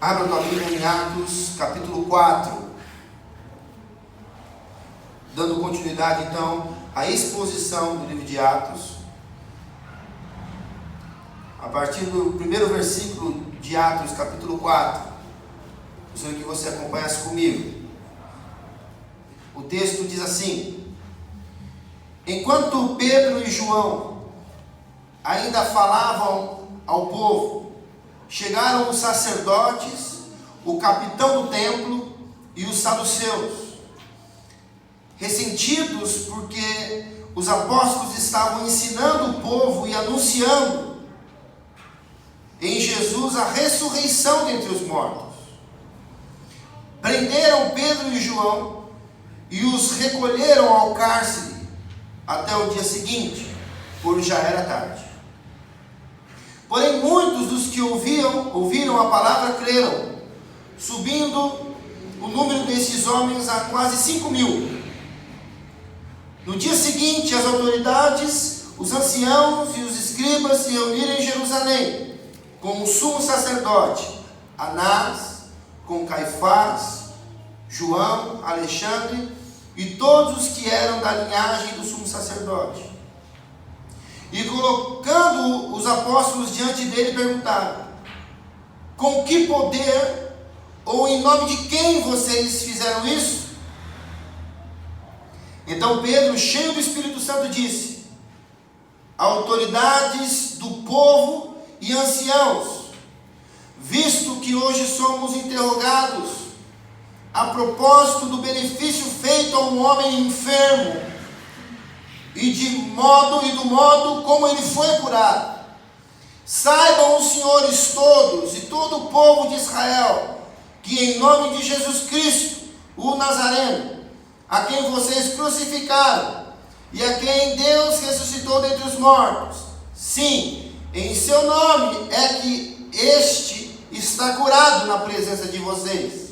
Abra tua Bíblia em Atos, capítulo 4. Dando continuidade, então, à exposição do livro de Atos. A partir do primeiro versículo de Atos, capítulo 4. Gostaria que você acompanhasse comigo. O texto diz assim: enquanto Pedro e João ainda falavam ao povo, chegaram os sacerdotes, o capitão do templo e os saduceus, ressentidos porque os apóstolos estavam ensinando o povo e anunciando em Jesus a ressurreição dentre os mortos. Prenderam Pedro e João e os recolheram ao cárcere até o dia seguinte, pois já era tarde. Porém, muitos dos que ouviram a palavra creram, subindo o número desses homens a quase 5.000. No dia seguinte, as autoridades, os anciãos e os escribas se reuniram em Jerusalém, com o sumo sacerdote Anás, com Caifás, João, Alexandre e todos os que eram da linhagem do sumo sacerdote. E colocando os apóstolos diante dele, perguntaram: com que poder ou em nome de quem vocês fizeram isso? Então Pedro, cheio do Espírito Santo, disse: autoridades do povo e anciãos, visto que hoje somos interrogados a propósito do benefício feito a um homem enfermo e do modo como ele foi curado, saibam os senhores todos e todo o povo de Israel que em nome de Jesus Cristo, o Nazareno, a quem vocês crucificaram e a quem Deus ressuscitou dentre os mortos, sim, em seu nome é que este está curado na presença de vocês.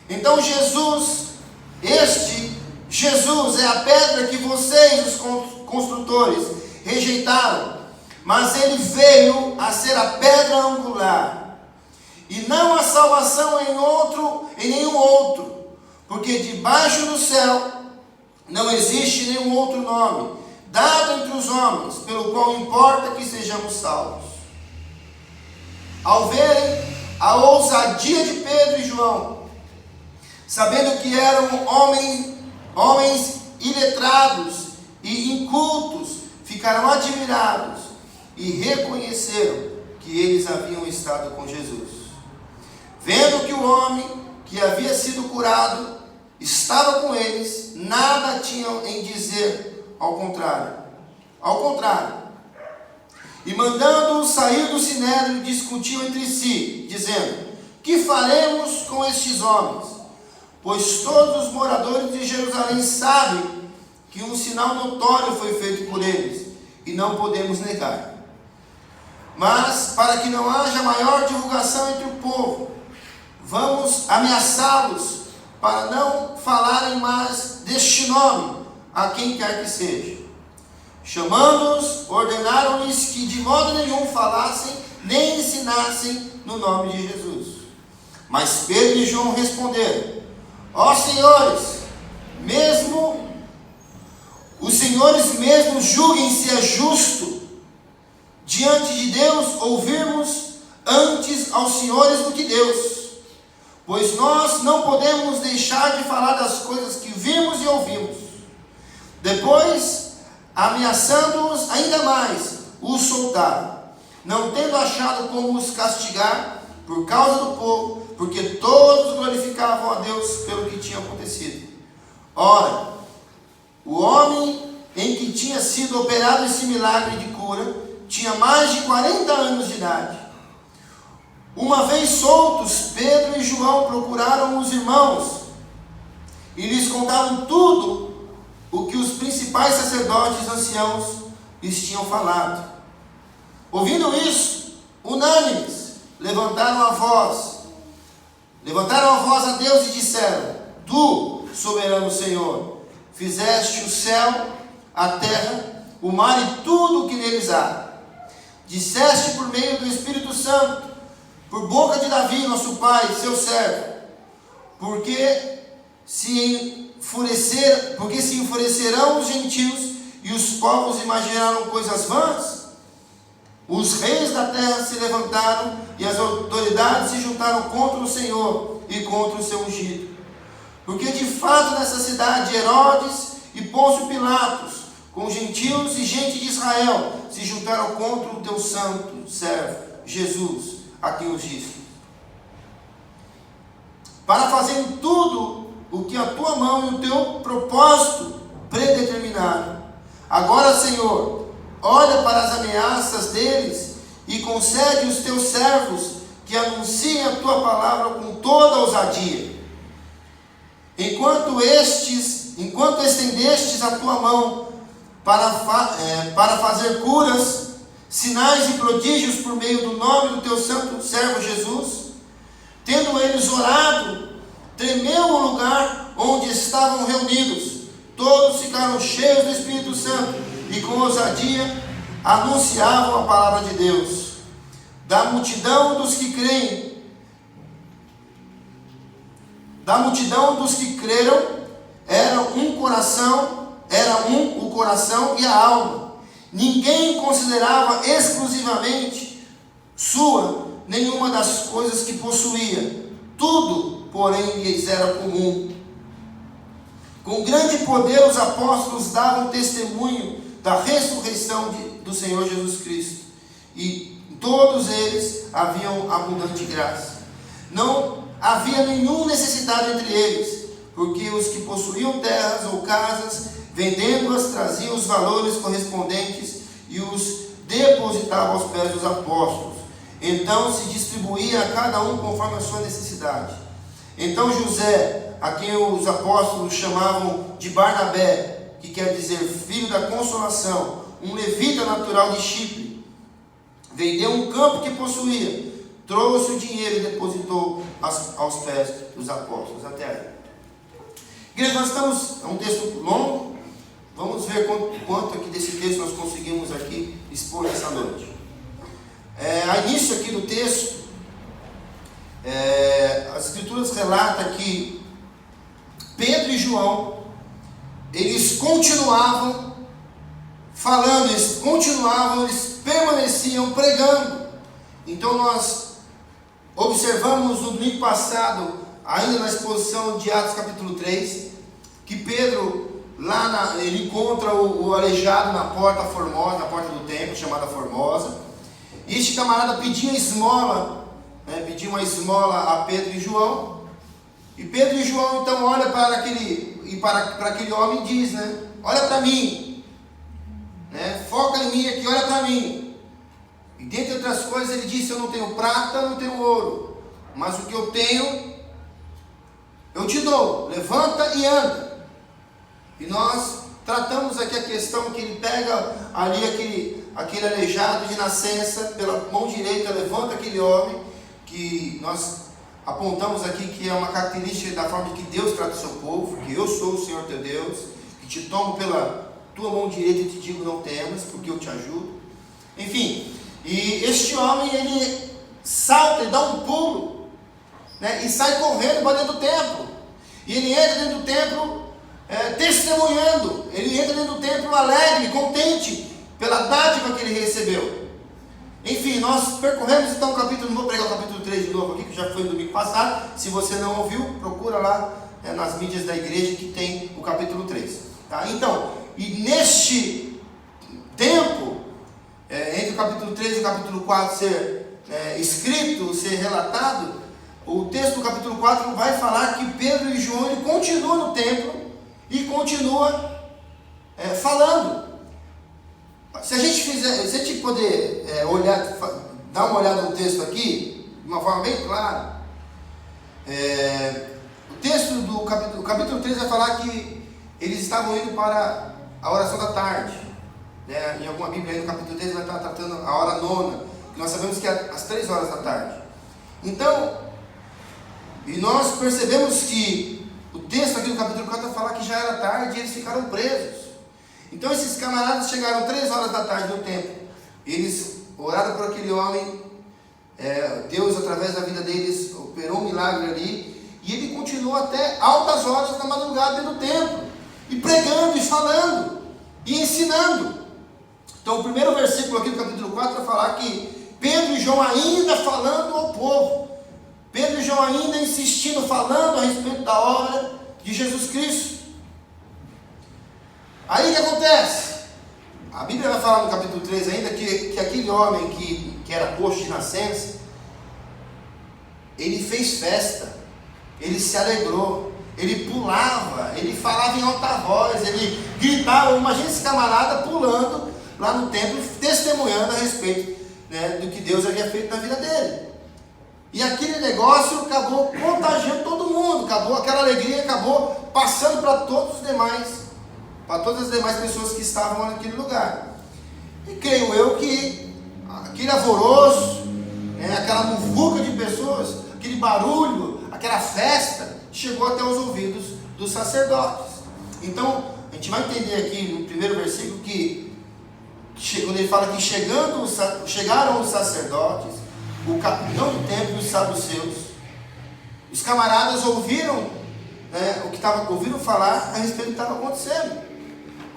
Então Jesus é a pedra que vocês, os construtores, rejeitaram, mas ele veio a ser a pedra angular, e não há salvação em nenhum outro, porque debaixo do céu não existe nenhum outro nome dado entre os homens, pelo qual importa que sejamos salvos. Ao verem a ousadia de Pedro e João, sabendo que eram homens iletrados e incultos, ficaram admirados e reconheceram que eles haviam estado com Jesus. Vendo que o homem que havia sido curado estava com eles, nada tinham em dizer ao contrário. E mandando-os sair do sinédrio, discutiam entre si, dizendo: que faremos com estes homens? Pois todos os moradores de Jerusalém sabem que um sinal notório foi feito por eles, e não podemos negar. Mas, para que não haja maior divulgação entre o povo, vamos ameaçá-los para não falarem mais deste nome a quem quer que seja. Chamando-os, ordenaram-lhes que de modo nenhum falassem nem ensinassem no nome de Jesus. Mas Pedro e João responderam: ó senhores, os senhores mesmos julguem se é justo diante de Deus ouvirmos antes aos senhores do que Deus, pois nós não podemos deixar de falar das coisas que vimos e ouvimos. Depois, ameaçando-os ainda mais, os soltaram, não tendo achado como os castigar por causa do povo, porque todos glorificavam a Deus pelo que tinha acontecido. Ora, o homem em que tinha sido operado esse milagre de cura tinha mais de 40 anos de idade. Uma vez soltos, Pedro e João procuraram os irmãos e lhes contaram tudo o que os principais sacerdotes anciãos lhes tinham falado. Ouvindo isso, unânimes, levantaram a voz a Deus e disseram: tu, soberano Senhor, fizeste o céu, a terra, o mar e tudo o que neles há. Disseste por meio do Espírito Santo por boca de Davi, nosso pai, seu servo, porque se enfurecerão os gentios e os povos imaginarão coisas vãs. Os reis da terra se levantaram e as autoridades se juntaram contra o Senhor e contra o seu ungido. Porque de fato nessa cidade Herodes e Pôncio Pilatos, com gentios e gente de Israel, se juntaram contra o teu santo servo Jesus, a quem ungiste, para fazerem tudo o que a tua mão e o teu propósito predeterminaram. Agora, Senhor, olha para as ameaças deles e concede os teus servos que anunciem a tua palavra com toda ousadia. Enquanto estendestes a tua mão para fazer curas, sinais e prodígios por meio do nome do teu santo servo Jesus, tendo eles orado, tremeu o lugar onde estavam reunidos. Todos ficaram cheios do Espírito Santo e com ousadia anunciavam a palavra de Deus. Da multidão dos que creram, era um o coração e a alma. Ninguém considerava exclusivamente sua nenhuma das coisas que possuía. Tudo, porém, lhes era comum. Com grande poder os apóstolos davam testemunho da ressurreição do Senhor Jesus Cristo. E todos eles haviam abundante graça. Não havia nenhuma necessidade entre eles, porque os que possuíam terras ou casas, vendendo-as, traziam os valores correspondentes e os depositavam aos pés dos apóstolos. Então se distribuía a cada um conforme a sua necessidade. Então José, a quem os apóstolos chamavam de Barnabé, que quer dizer filho da consolação, um levita natural de Chipre, vendeu um campo que possuía, trouxe o dinheiro e depositou aos pés dos apóstolos. Até aí. Igreja, nós estamos, é um texto longo, vamos ver quanto aqui desse texto nós conseguimos aqui expor essa noite. A início aqui do texto, as escrituras relatam que Pedro e João, eles continuavam falando, eles permaneciam pregando. Então nós observamos no domingo passado, ainda na exposição de Atos capítulo 3, que Pedro, ele encontra o aleijado na porta formosa, na porta do templo, chamada Formosa. E este camarada pedia esmola, pedia uma esmola a Pedro e João. E Pedro e João então olham para aquele homem e diz, olha para mim, foca em mim aqui, olha para mim. E dentre outras coisas ele disse: eu não tenho prata, não tenho ouro, mas o que eu tenho eu te dou, levanta e anda. E nós tratamos aqui a questão que ele pega ali aquele aleijado de nascença, pela mão direita levanta aquele homem, que nós apontamos aqui que é uma característica da forma que Deus trata o seu povo, que eu sou o Senhor teu Deus, que te tomo pela tua mão direita e te digo: não temas, porque eu te ajudo. Enfim, e este homem, ele salta, ele dá um pulo, e sai correndo para dentro do templo. E ele entra dentro do templo testemunhando, ele entra dentro do templo alegre, contente pela dádiva que ele recebeu. Enfim, nós percorremos então o capítulo, não vou pregar o capítulo 3 de novo aqui, que já foi no domingo passado. Se você não ouviu, procura lá nas mídias da igreja que tem o capítulo 3. Tá? Então, e neste tempo, entre o capítulo 3 e o capítulo 4 ser escrito, ser relatado, o texto do capítulo 4 vai falar que Pedro e João, ele continua no templo e continua falando. Se a gente poder dar uma olhada no texto aqui, de uma forma bem clara, o texto do capítulo 3 vai falar que eles estavam indo para a oração da tarde. Em alguma Bíblia aí no capítulo 3 vai estar tratando a hora nona, que nós sabemos que é às 3 horas da tarde. Então, e nós percebemos que o texto aqui do capítulo 4 vai falar que já era tarde e eles ficaram presos. Então esses camaradas chegaram 3 horas da tarde no templo. Eles oraram por aquele homem Deus, através da vida deles, operou um milagre ali, e ele continuou até altas horas da madrugada dentro do templo, e pregando, e falando, e ensinando. Então o primeiro versículo aqui do capítulo 4 vai falar que Pedro e João ainda falando ao povo, Pedro e João ainda insistindo, falando a respeito da obra de Jesus Cristo. Aí o que acontece? A Bíblia vai falar no capítulo 3 ainda que aquele homem que era coxo de nascença, ele fez festa, ele se alegrou, ele pulava, ele falava em alta voz, ele gritava. Imagina esse camarada pulando lá no templo, testemunhando a respeito, né, do que Deus havia feito na vida dele. E aquele negócio acabou contagiando todo mundo, aquela alegria acabou passando para todos os demais, para todas as demais pessoas que estavam naquele lugar. E creio eu que aquele alvoroço, aquela muvuca de pessoas, aquele barulho, aquela festa, chegou até os ouvidos dos sacerdotes. Então, a gente vai entender aqui no primeiro versículo que quando ele fala que chegaram os sacerdotes, o capitão do templo e os saduceus, os camaradas ouviram, ouviram falar a respeito do que estava acontecendo.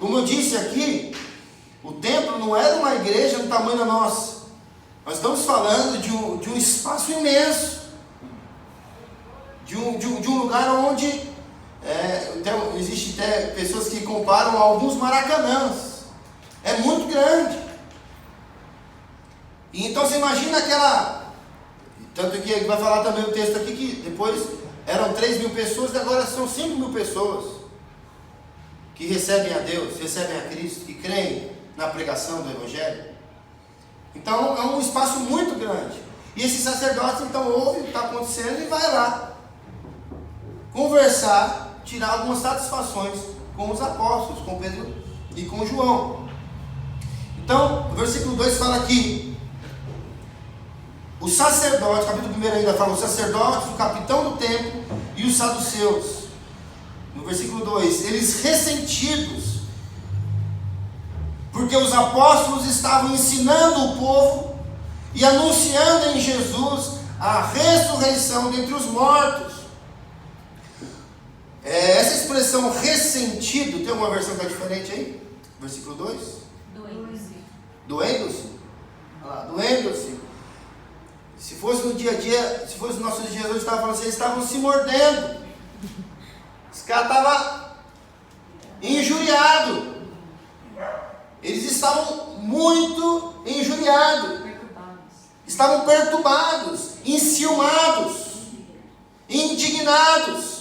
Como eu disse aqui, o templo não era uma igreja do tamanho da nossa. Nós estamos falando de um espaço imenso, de um lugar onde existem até pessoas que comparam a alguns maracanãs. É muito grande. E então você imagina tanto que vai falar também o texto aqui que depois eram 3.000 pessoas e agora são 5.000 pessoas que recebem a Deus, recebem a Cristo, que creem na pregação do Evangelho. Então é um espaço muito grande. E esses sacerdotes então ouvem o que está acontecendo e vai lá conversar, tirar algumas satisfações com os apóstolos, com Pedro e com João. Então, o versículo 2 fala aqui, os sacerdotes, capítulo 1 ainda fala, os sacerdotes, o capitão do templo e os saduceus. No versículo 2, eles ressentidos, porque os apóstolos estavam ensinando o povo e anunciando em Jesus a ressurreição dentre os mortos. Essa expressão ressentido, tem alguma versão que é diferente aí? Versículo 2? Doendo-se? Doendo-se. Se fosse no dia a dia, se fosse no nosso dia, hoje estava falando assim, eles estavam se mordendo. Os caras estavam injuriados. Eles estavam muito injuriados. Estavam perturbados, enciumados, indignados.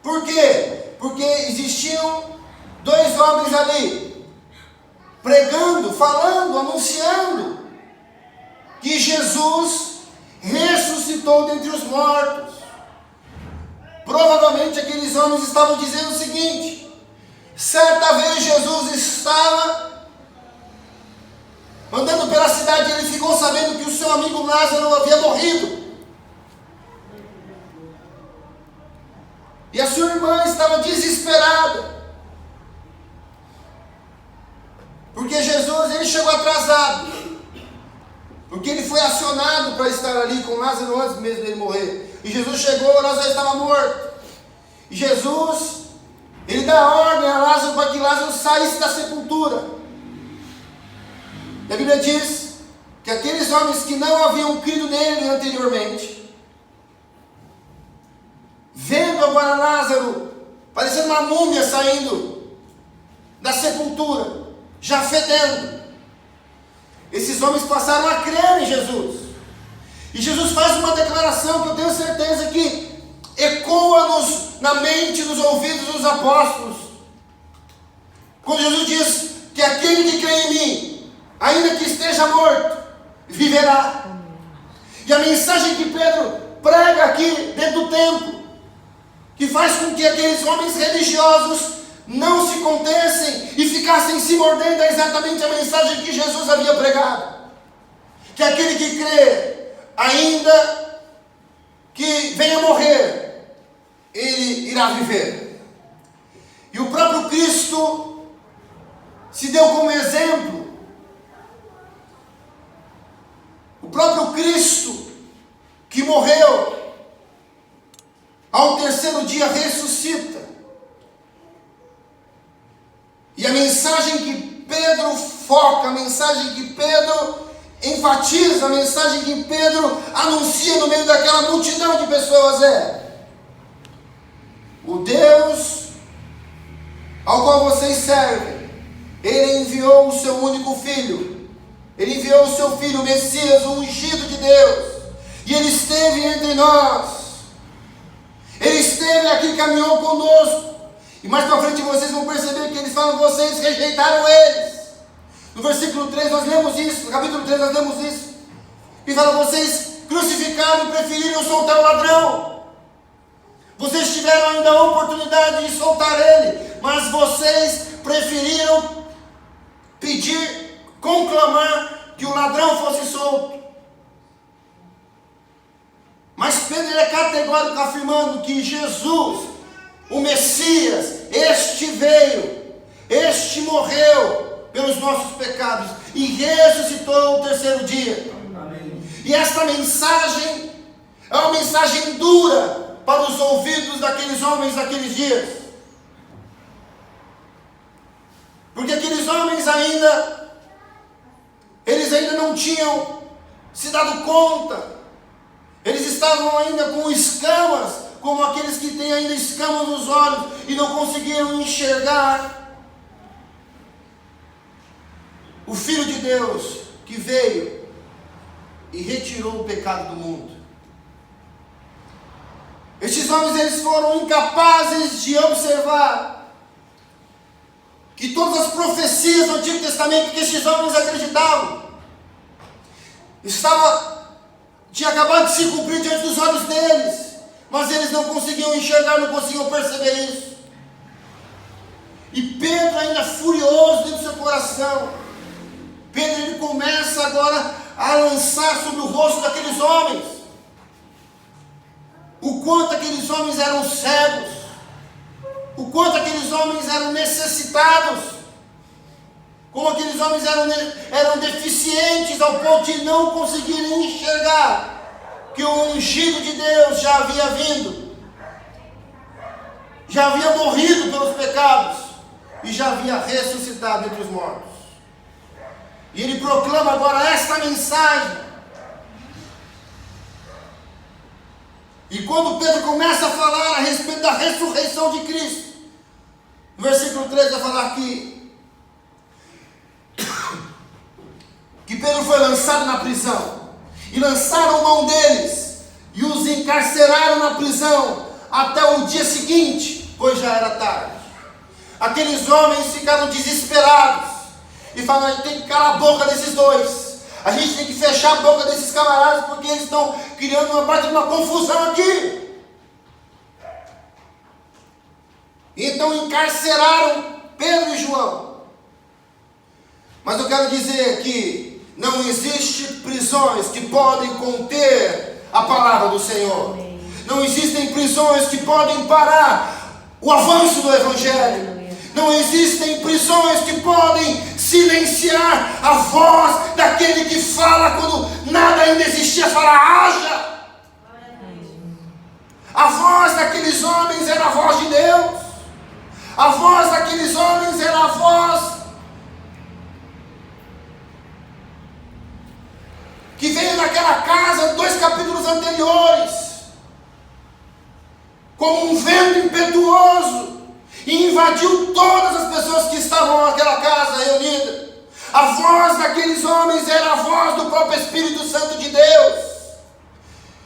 Por quê? Porque existiam 2 homens ali, pregando, falando, anunciando que Jesus ressuscitou dentre os mortos. Provavelmente aqueles homens estavam dizendo o seguinte: certa vez Jesus estava andando pela cidade e ele ficou sabendo que o seu amigo Lázaro havia morrido. E a sua irmã estava desesperada, porque Jesus, ele chegou atrasado, porque ele foi acionado para estar ali com Lázaro antes mesmo dele morrer. E Jesus chegou, Lázaro estava morto. E Jesus, ele dá ordem a Lázaro para que Lázaro saísse da sepultura. E a Bíblia diz que aqueles homens que não haviam crido nele anteriormente, vendo agora Lázaro, parecendo uma múmia saindo da sepultura, já fedendo, esses homens passaram a crer em Jesus. E Jesus faz uma declaração que eu tenho certeza que ecoa na mente, nos ouvidos dos apóstolos. Quando Jesus diz que aquele que crê em mim, ainda que esteja morto, viverá. E a mensagem que Pedro prega aqui dentro do templo, que faz com que aqueles homens religiosos não se contessem e ficassem se mordendo, é exatamente a mensagem que Jesus havia pregado. Que aquele que crê, ainda que venha morrer, ele irá viver. E o próprio Cristo se deu como exemplo. O próprio próprio Cristo, que morreu, ao terceiro dia ressuscita. E a mensagem que Pedro foca, a mensagem que Pedro enfatiza, a mensagem que Pedro anuncia no meio daquela multidão de pessoas é: o Deus ao qual vocês servem, Ele enviou o seu único Filho, Ele enviou o seu Filho, o Messias, o ungido de Deus, e Ele esteve entre nós, Ele esteve aqui, caminhou conosco. E mais para frente vocês vão perceber que eles falam: vocês rejeitaram eles. No versículo 3 nós lemos isso, no capítulo 3 nós lemos isso. E fala: vocês crucificaram e preferiram soltar o ladrão. Vocês tiveram ainda a oportunidade de soltar ele, mas vocês preferiram pedir, conclamar que o ladrão fosse solto. Mas Pedro é categórico afirmando que Jesus, o Messias, este veio, este morreu pelos nossos pecados e ressuscitou o terceiro dia. Amém. E esta mensagem é uma mensagem dura para os ouvidos daqueles homens daqueles dias, porque aqueles homens eles ainda não tinham se dado conta, eles estavam ainda com escamas, como aqueles que têm ainda escamas nos olhos e não conseguiam enxergar o Filho de Deus que veio e retirou o pecado do mundo. Estes homens, eles foram incapazes de observar que todas as profecias do Antigo Testamento que estes homens acreditavam tinha acabado de se cumprir diante dos olhos deles, mas eles não conseguiam enxergar, não conseguiam perceber isso. E Pedro, ainda furioso dentro do seu coração, Pedro, ele começa agora a lançar sobre o rosto daqueles homens o quanto aqueles homens eram cegos, o quanto aqueles homens eram necessitados, como aqueles homens eram deficientes ao ponto de não conseguirem enxergar que o ungido de Deus já havia vindo, já havia morrido pelos pecados e já havia ressuscitado entre os mortos. E ele proclama agora esta mensagem. E quando Pedro começa a falar a respeito da ressurreição de Cristo, no versículo 3 vai falar que Pedro foi lançado na prisão, e lançaram mão deles, e os encarceraram na prisão, até o dia seguinte, pois já era tarde. Aqueles homens ficaram desesperados, e falaram: a gente tem que calar a boca desses dois, a gente tem que fechar a boca desses camaradas, porque eles estão criando uma parte de uma confusão aqui. Então encarceraram Pedro e João. Mas eu quero dizer que não existe prisões que podem conter a palavra do Senhor. Não existem prisões que podem parar o avanço do Evangelho. Não existem prisões que podem silenciar a voz daquele que fala quando nada ainda existia, fala: haja. A voz daqueles homens era a voz de Deus. A voz daqueles homens era a voz que veio daquela casa 2 capítulos anteriores, como um vento impetuoso, e invadiu todas as pessoas que estavam naquela casa reunida. A voz daqueles homens era a voz do próprio Espírito Santo de Deus.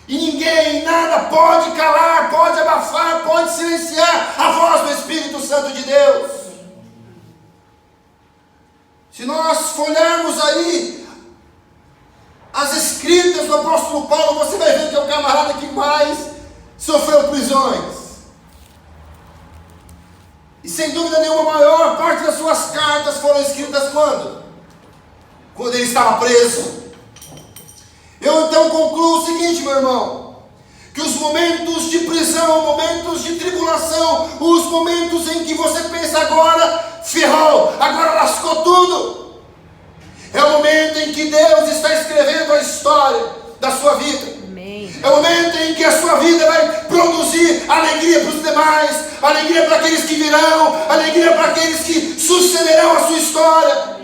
E ninguém, nada pode calar, pode abafar, pode silenciar a voz do Espírito Santo de Deus. Se nós folharmos aí as escritas do apóstolo Paulo, você vai ver que é o camarada que mais sofreu prisões. E sem dúvida nenhuma, a maior parte das suas cartas foram escritas quando? Quando ele estava preso. Eu então concluo o seguinte, meu irmão: que os momentos de prisão, momentos de tribulação, os momentos em que você pensa agora, ferrou, agora lascou tudo, é o momento em que Deus está escrevendo a história da sua vida. Amém. É o momento em que a sua vida vai produzir alegria para os demais, alegria para aqueles que virão, alegria para aqueles que sucederão a sua história.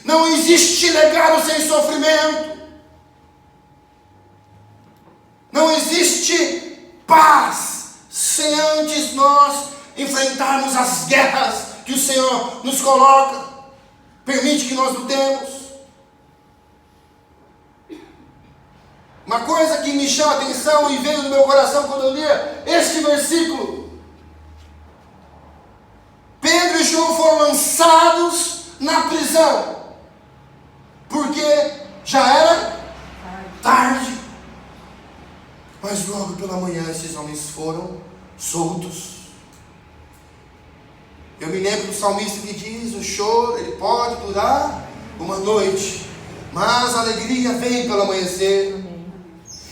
Não existe legado sem sofrimento. Não existe paz sem antes nós enfrentarmos as guerras que o Senhor nos coloca. Permite que nós lutemos. Uma coisa que me chama a atenção e veio no meu coração quando eu lia este versículo. Pedro e João foram lançados na prisão, porque já era tarde. Mas logo pela manhã esses homens foram soltos. Eu me lembro do salmista que diz: o choro ele pode durar uma noite, mas a alegria vem pelo amanhecer.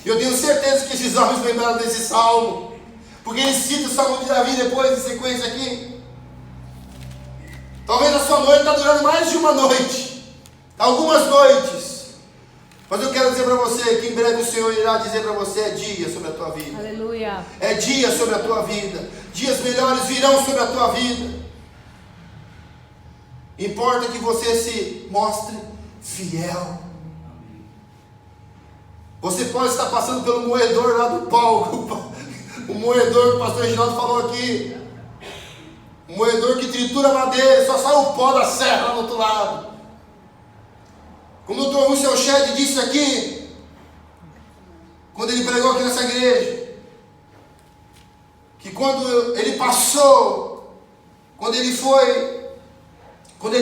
Eu tenho certeza que esses homens lembraram desse salmo, porque eles citam o salmo de Davi depois em sequência aqui. Talvez a sua noite está durando mais de uma noite, algumas noites. Mas eu quero dizer para você que em breve o Senhor irá dizer para você: é dia sobre a tua vida. Aleluia. É dia sobre a tua vida. Dias melhores virão sobre a tua vida. Importa que você se mostre fiel. Você pode estar passando pelo moedor lá do palco. O moedor que o pastor Reginaldo falou aqui. O moedor que tritura madeira, só sai o pó da serra lá do outro lado. Como o Dr. Russell Shedd disse aqui, quando ele pregou aqui nessa igreja, que quando ele passou, quando ele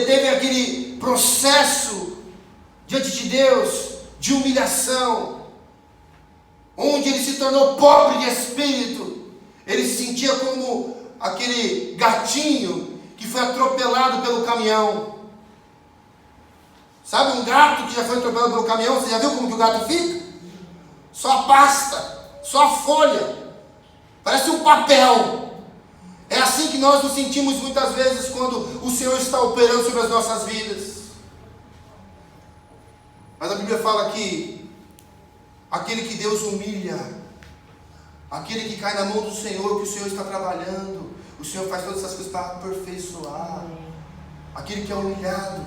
teve aquele processo diante de Deus, de humilhação, onde ele se tornou pobre de espírito, ele se sentia como aquele gatinho que foi atropelado pelo caminhão. Sabe um gato que já foi atropelado pelo caminhão? Você já viu como que o gato fica? Só a pasta, só a folha, parece um papel. É assim que nós nos sentimos muitas vezes quando o Senhor está operando sobre as nossas vidas. Mas a Bíblia fala que aquele que Deus humilha, aquele que cai na mão do Senhor, que o Senhor está trabalhando, o Senhor faz todas essas coisas para aperfeiçoar. Aquele que é humilhado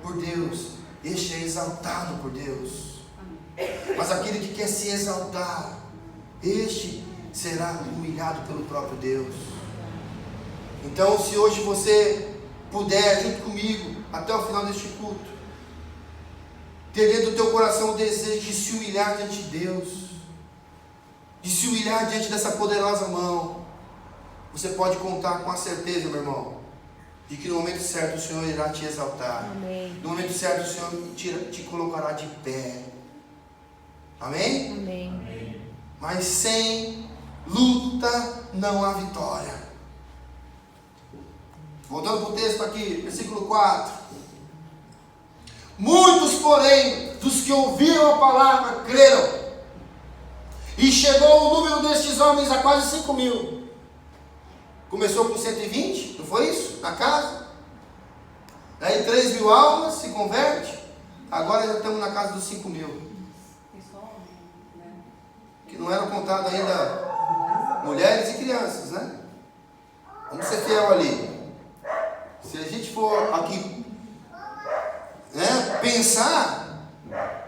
por Deus, este é exaltado por Deus. Mas aquele que quer se exaltar, este será humilhado pelo próprio Deus. Então, se hoje você puder, junto comigo, até o final deste culto, ter dentro do teu coração o desejo de se humilhar diante de Deus, de se humilhar diante dessa poderosa mão, você pode contar com a certeza, meu irmão, de que no momento certo o Senhor irá te exaltar. Amém. No momento certo o Senhor te colocará de pé. Amém? Amém. Mas sem luta não há vitória. Voltando para o texto aqui, versículo 4. Muitos, porém, dos que ouviram a palavra, creram. E chegou o número destes homens a quase 5.000. Começou com 120, não foi isso? Na casa. Daí 3.000 almas se converte. Agora já estamos na casa dos 5.000. Que não eram contados ainda mulheres e crianças, né? Vamos ser fiel ali. Se a gente for aqui, né, pensar,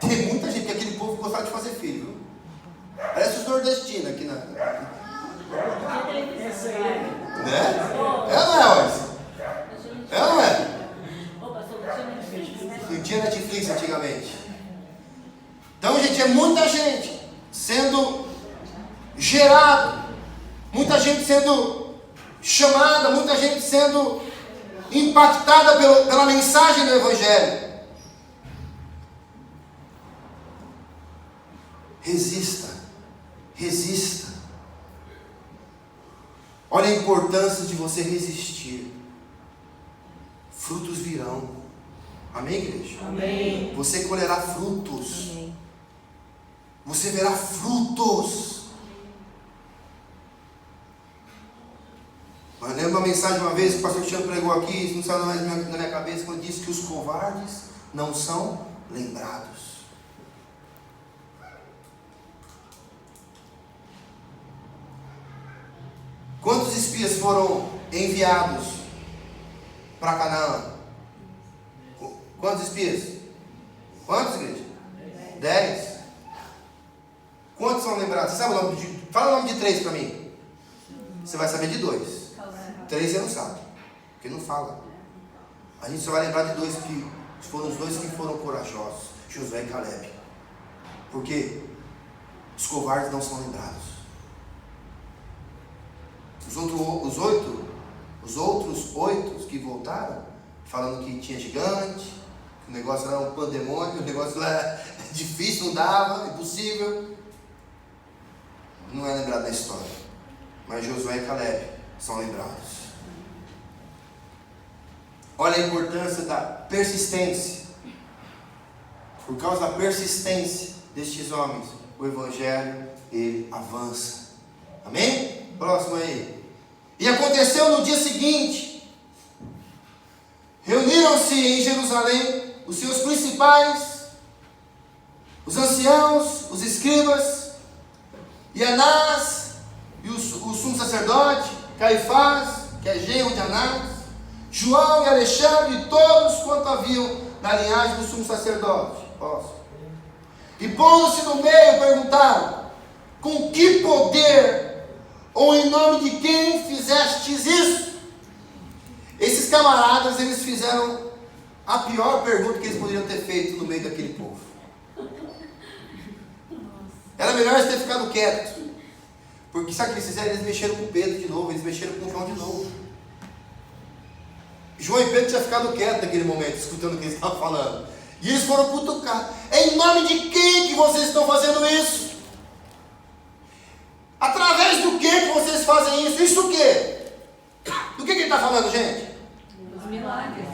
tem muita gente, porque aquele povo gostava de fazer filho, viu? Parece os nordestinos aqui na... Né? É ou não é, Orson? É ou não é? Não tinha Netflix antigamente. Então, gente, é muita gente sendo gerado, muita gente sendo chamada, muita gente sendo impactada pela mensagem do Evangelho. Resista, resista. Olha a importância de você resistir. Frutos virão. Amém, igreja? Amém. Você colherá frutos. Amém. Você verá frutos. Eu lembro uma mensagem uma vez que o pastor Cristiano pregou aqui, isso não saiu mais na minha cabeça, quando disse que os covardes não são lembrados. quantos espias foram enviados para Canaã? Quantos espias? Quantos, igreja? 10. Quantos são lembrados? Você sabe o nome de... Fala o nome de 3 para mim. Você vai saber de 2. 3 você não sabe, porque não fala. A gente só vai lembrar de 2 que foram os 2 que foram corajosos, Josué e Caleb. Porque os covardes não são lembrados. Os outros 8 que voltaram, falando que tinha gigante, que o negócio era um pandemônio, o negócio lá era difícil, não dava, impossível. Não é lembrado na história. Mas Josué e Caleb são lembrados. Olha a importância da persistência. Por causa da persistência destes homens, o Evangelho, ele avança. Amém? Próximo aí. E aconteceu no dia seguinte, reuniram-se em Jerusalém os seus principais, os anciãos, os escribas, e Anás, e o sumo sacerdote, Caifás, que é genro de Anás, João e Alexandre, e todos quanto haviam na linhagem do sumo sacerdote. E pondo-se no meio, perguntaram: com que poder ou em nome de quem fizestes isso? Esses camaradas, eles fizeram a pior pergunta que eles poderiam ter feito no meio daquele povo. Era melhor eles terem ficado quietos. Porque sabe o que eles fizeram? Eles mexeram com Pedro de novo, eles mexeram com João de novo. João e Pedro tinham ficado quietos naquele momento, escutando o que eles estavam falando. E eles foram cutucar. Em nome de quem que vocês estão fazendo isso? Através do que vocês fazem isso? Isso o quê? Do que ele está falando, gente? Dos milagres.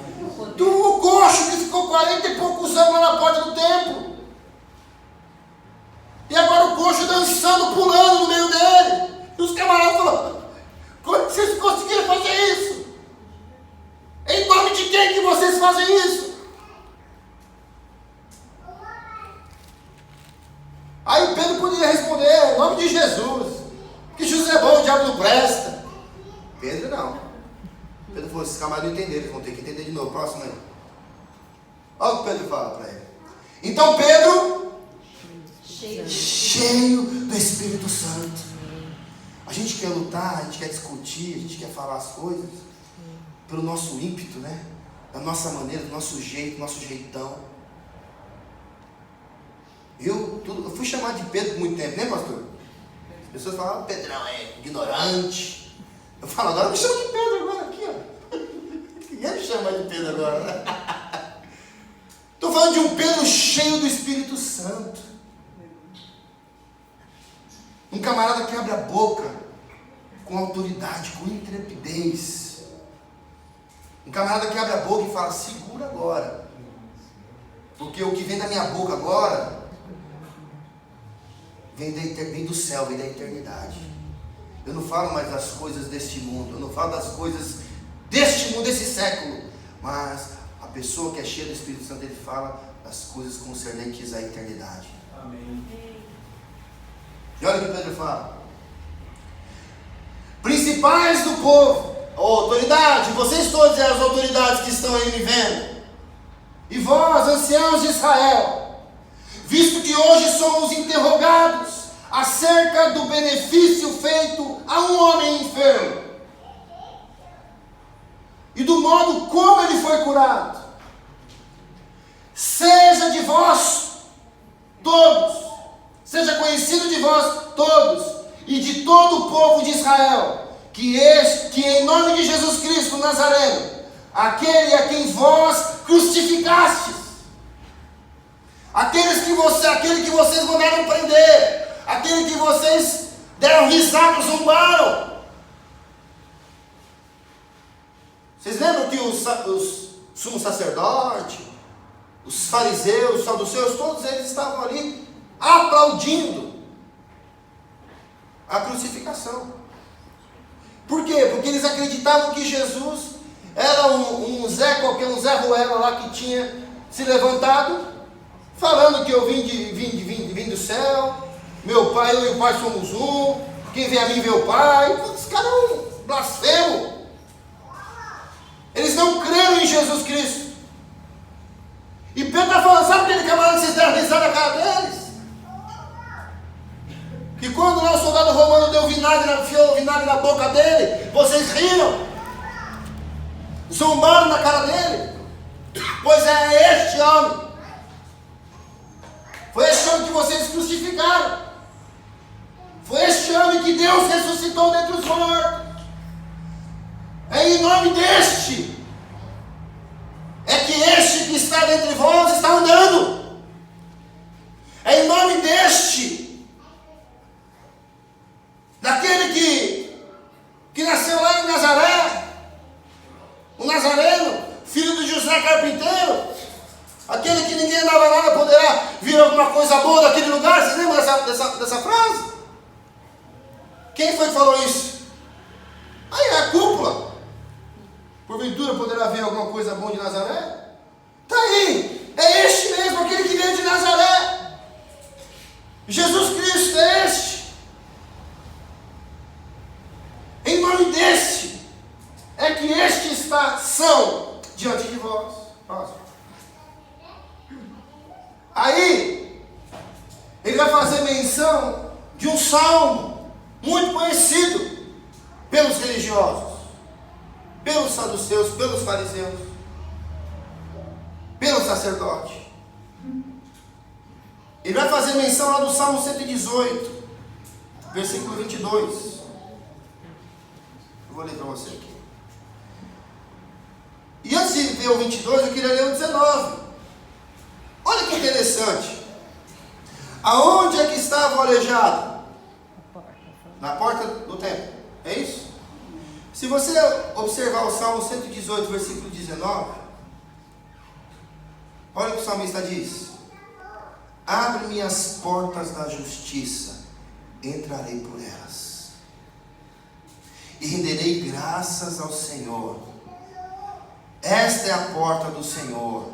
Do coxo que ficou 40 e poucos anos lá na porta do templo. E agora o coxo dançando, pulando no meio dele. E os camaradas falando: como vocês conseguiram fazer isso? Em nome de quem que vocês fazem isso? Aí Pedro poderia responder: em nome de Jesus, que Jesus é bom, o diabo não presta. Pedro não. Pedro falou: esses camaradas não entenderam, eles vão ter que entender de novo. Próximo aí. Olha o que Pedro fala para ele. Então Pedro, cheio do Espírito Santo. A gente quer lutar, a gente quer discutir, a gente quer falar as coisas pelo nosso ímpeto, né? Da nossa maneira, do nosso jeito, do nosso jeitão. Eu fui chamado de Pedro por muito tempo, né, pastor? As pessoas falavam: Pedrão é ignorante. Eu falo: agora me chama de Pedro agora, aqui, ó. Ninguém me chama de Pedro agora, né? Estou falando de um Pedro cheio do Espírito Santo. Um camarada que abre a boca com autoridade, com intrepidez. Um camarada que abre a boca e fala: segura agora. Porque o que vem da minha boca agora vem do céu, vem da eternidade. Eu não falo mais das coisas deste mundo, eu não falo das coisas deste mundo, desse século, mas a pessoa que é cheia do Espírito Santo, ele fala das coisas concernentes à eternidade. Amém. E olha o que Pedro fala: principais do povo, autoridade, vocês todos as autoridades que estão aí me vendo, e vós, anciãos de Israel, visto que hoje somos interrogados acerca do benefício feito a um homem enfermo e do modo como ele foi curado, seja de vós todos, seja conhecido de vós todos e de todo o povo de Israel, que em nome de Jesus Cristo Nazareno, aquele a quem vós crucificastes, aquele que vocês mandaram prender, aquele que vocês deram risada, zombaram. Vocês lembram que os sumos sacerdotes, os fariseus, os saduceus, todos eles estavam ali aplaudindo a crucificação. Por quê? Porque eles acreditavam que Jesus era um Zé qualquer, um Zé Ruela lá que tinha se levantado, falando que eu vim do céu, meu pai, eu e o pai somos um, quem vem a mim vê o pai. Os caras blasfemo. Eles não creram em Jesus Cristo. E Pedro está falando, sabe aquele camarada que vocês deram risada na cara deles? Que quando lá o soldado romano deu vinagre, enfiou vinagre na boca dele, vocês riram, zombaram na cara dele. Pois é este homem. Foi este homem que vocês crucificaram. Foi este homem que Deus ressuscitou dentre os mortos. É em nome deste é que este que está dentre vós está andando. É em nome deste, daquele que nasceu lá em Nazaré, o Nazareno, filho de José Carpinteiro, aquele que ninguém dava nada poderá vir alguma coisa boa daquele lugar. Você lembra dessa frase? Quem foi que falou isso? Aí é a cúpula. Porventura poderá vir alguma coisa boa de Nazaré? Está aí, é este mesmo, aquele que veio de Nazaré. Jesus Cristo é este. Em nome deste é que este está são diante de vós. Próximo. Aí ele vai fazer menção de um salmo muito conhecido pelos religiosos, pelos saduceus, pelos fariseus, pelo sacerdote. Ele vai fazer menção lá do Salmo 118, versículo 22. Eu vou ler para você aqui. E antes de ver o 22, eu queria ler o 19. Olha que interessante. Aonde é que estava o aleijado? Na porta do templo. É isso? Se você observar o Salmo 118, versículo 19, olha o que o salmista diz: abre-me as portas da justiça, entrarei por elas, e renderei graças ao Senhor. Esta é a porta do Senhor,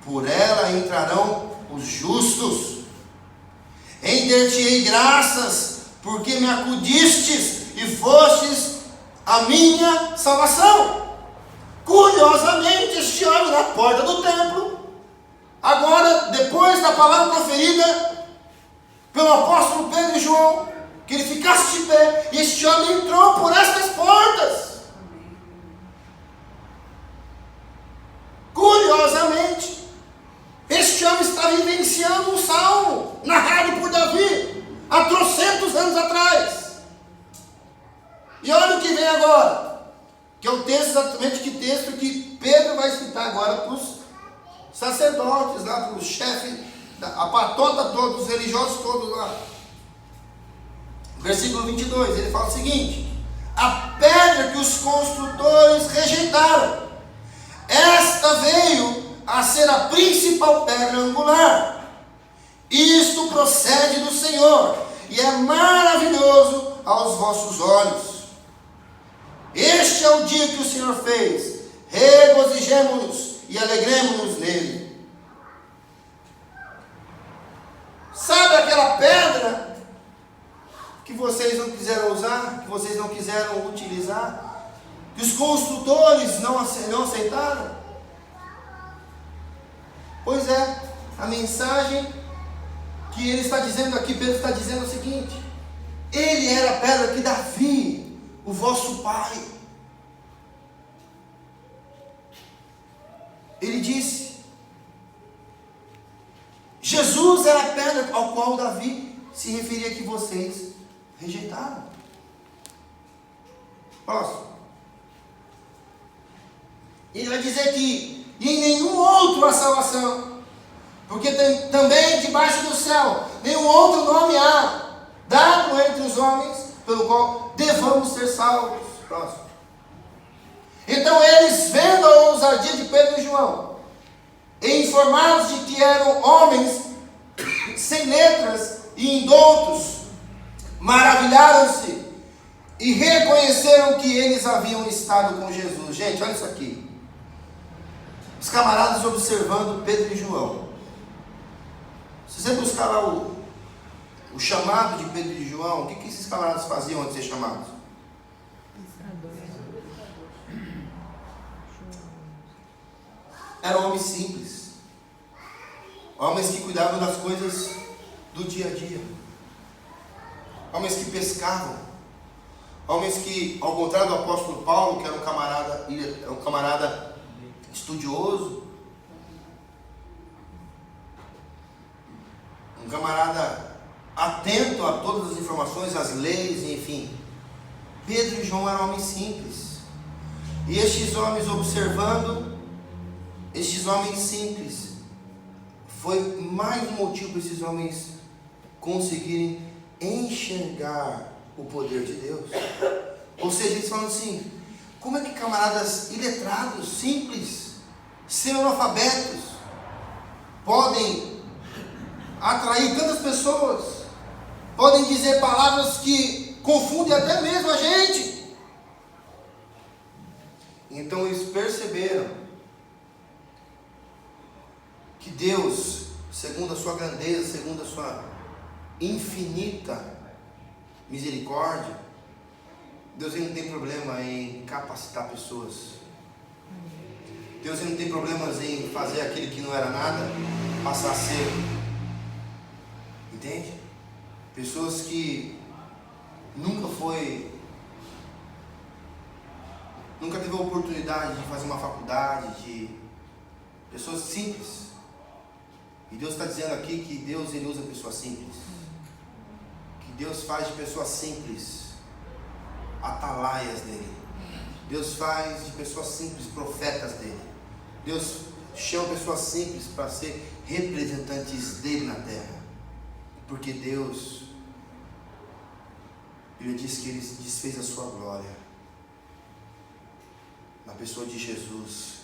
por ela entrarão os justos. Render-te-ei graças, porque me acudistes e fostes a minha salvação. Curiosamente, este homem na porta do templo, agora, depois da palavra proferida pelo apóstolo Pedro e João, que ele ficasse de pé, e este homem entrou por estas portas. Curiosamente, este homem está vivenciando um salmo narrado por Davi há trocentos anos atrás. E olha o que vem agora, que é o texto, exatamente que texto que Pedro vai citar agora para os sacerdotes, lá para os chefes, a patota toda, os religiosos todos lá. Versículo 22, ele fala o seguinte: a pedra que os construtores rejeitaram, esta veio a ser a principal pedra angular. Isto procede do Senhor, e é maravilhoso aos vossos olhos. Este é o dia que o Senhor fez, regozijemo-nos e alegremo-nos nele. Sabe aquela pedra que vocês não quiseram usar, que vocês não quiseram utilizar, que os construtores não aceitaram? Pois é, a mensagem que ele está dizendo aqui, Pedro está dizendo o seguinte: ele era a pedra que Davi, o vosso pai, ele disse, Jesus era a pedra ao qual Davi se referia, que vocês rejeitaram. Próximo. Ele vai dizer que em nenhum outro há salvação, porque também debaixo do céu nenhum outro nome há dado entre os homens pelo qual devamos ser salvos. Próximo. Então eles, vendo a ousadia de Pedro e João, e informados de que eram homens sem letras e indoutos, maravilharam-se e reconheceram que eles haviam estado com Jesus. Gente, olha isso aqui. Os camaradas observando Pedro e João. Se você buscar lá o chamado de Pedro e João, o que esses camaradas faziam antes de ser chamados? eram homens simples, homens que cuidavam das coisas do dia a dia, homens que pescavam, homens que, ao contrário do apóstolo Paulo, que era um camarada estudioso, um camarada atento a todas as informações, às leis, enfim. Pedro e João eram homens simples. E estes homens, observando, estes homens simples, foi mais um motivo para esses homens conseguirem enxergar o poder de Deus. Ou seja, eles falam assim: como é que camaradas iletrados, simples, semi-analfabetos, podem atrair tantas pessoas, podem dizer palavras que confundem até mesmo a gente? Então eles perceberam que Deus, segundo a sua grandeza, segundo a sua infinita misericórdia, Deus não tem problema em capacitar pessoas. Deus não tem problemas em fazer aquele que não era nada passar a ser. Entende? Pessoas que nunca teve a oportunidade de fazer uma faculdade, pessoas simples. E Deus está dizendo aqui que Deus, Ele usa pessoas simples. Que Deus faz de pessoas simples atalaias dele. Deus faz de pessoas simples profetas dele. Deus chama pessoas simples para ser representantes dele na terra. Porque Deus, Ele diz que Ele desfez a sua glória na pessoa de Jesus.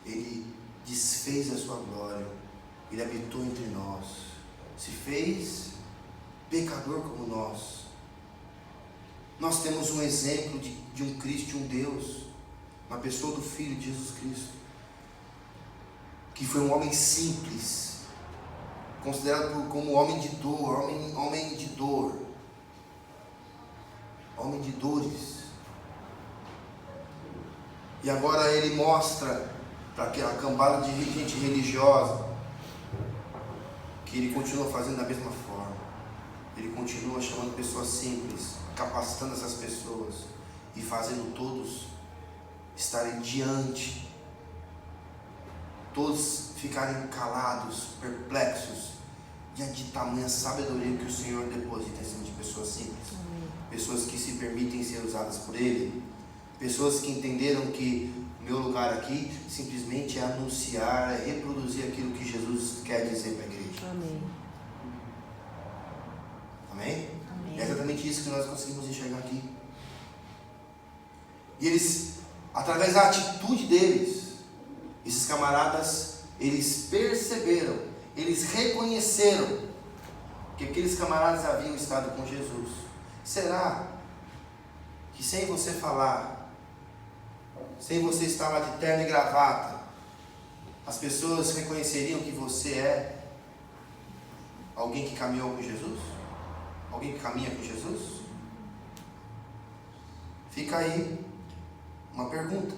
Ele desfez a sua glória. Ele habitou entre nós, se fez pecador como nós. Nós temos um exemplo de um Cristo, de um Deus, na pessoa do Filho de Jesus Cristo, que foi um homem simples, considerado como homem de dor, homem de dores. E agora ele mostra para aquela cambada de gente religiosa que ele continua fazendo da mesma forma. Ele continua chamando pessoas simples, capacitando essas pessoas e fazendo todos estarem diante, todos ficarem calados, perplexos, diante de tamanha sabedoria que o Senhor deposita em cima de pessoas simples. Pessoas que se permitem ser usadas por Ele, pessoas que entenderam que o meu lugar aqui simplesmente é anunciar, é reproduzir aquilo que Jesus quer dizer para a igreja. Amém. Amém? Amém. É exatamente isso que nós conseguimos enxergar aqui. E eles, através da atitude deles, esses camaradas, eles perceberam, eles reconheceram que aqueles camaradas haviam estado com Jesus. Será que sem você falar, sem você estar lá de terno e gravata, as pessoas reconheceriam que você é alguém que caminhou com Jesus? Alguém que caminha com Jesus? Fica aí uma pergunta.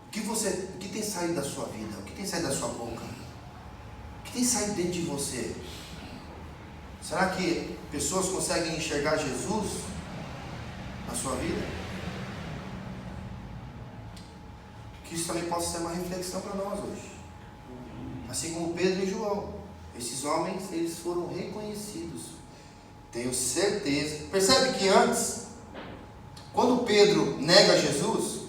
O que tem saído da sua vida? O que tem saído da sua boca? O que tem saído dentro de você? Será que pessoas conseguem enxergar Jesus na sua vida? Que isso também possa ser uma reflexão para nós hoje. Assim como Pedro e João. Esses homens, eles foram reconhecidos. Tenho certeza. Percebe que antes, quando Pedro nega Jesus,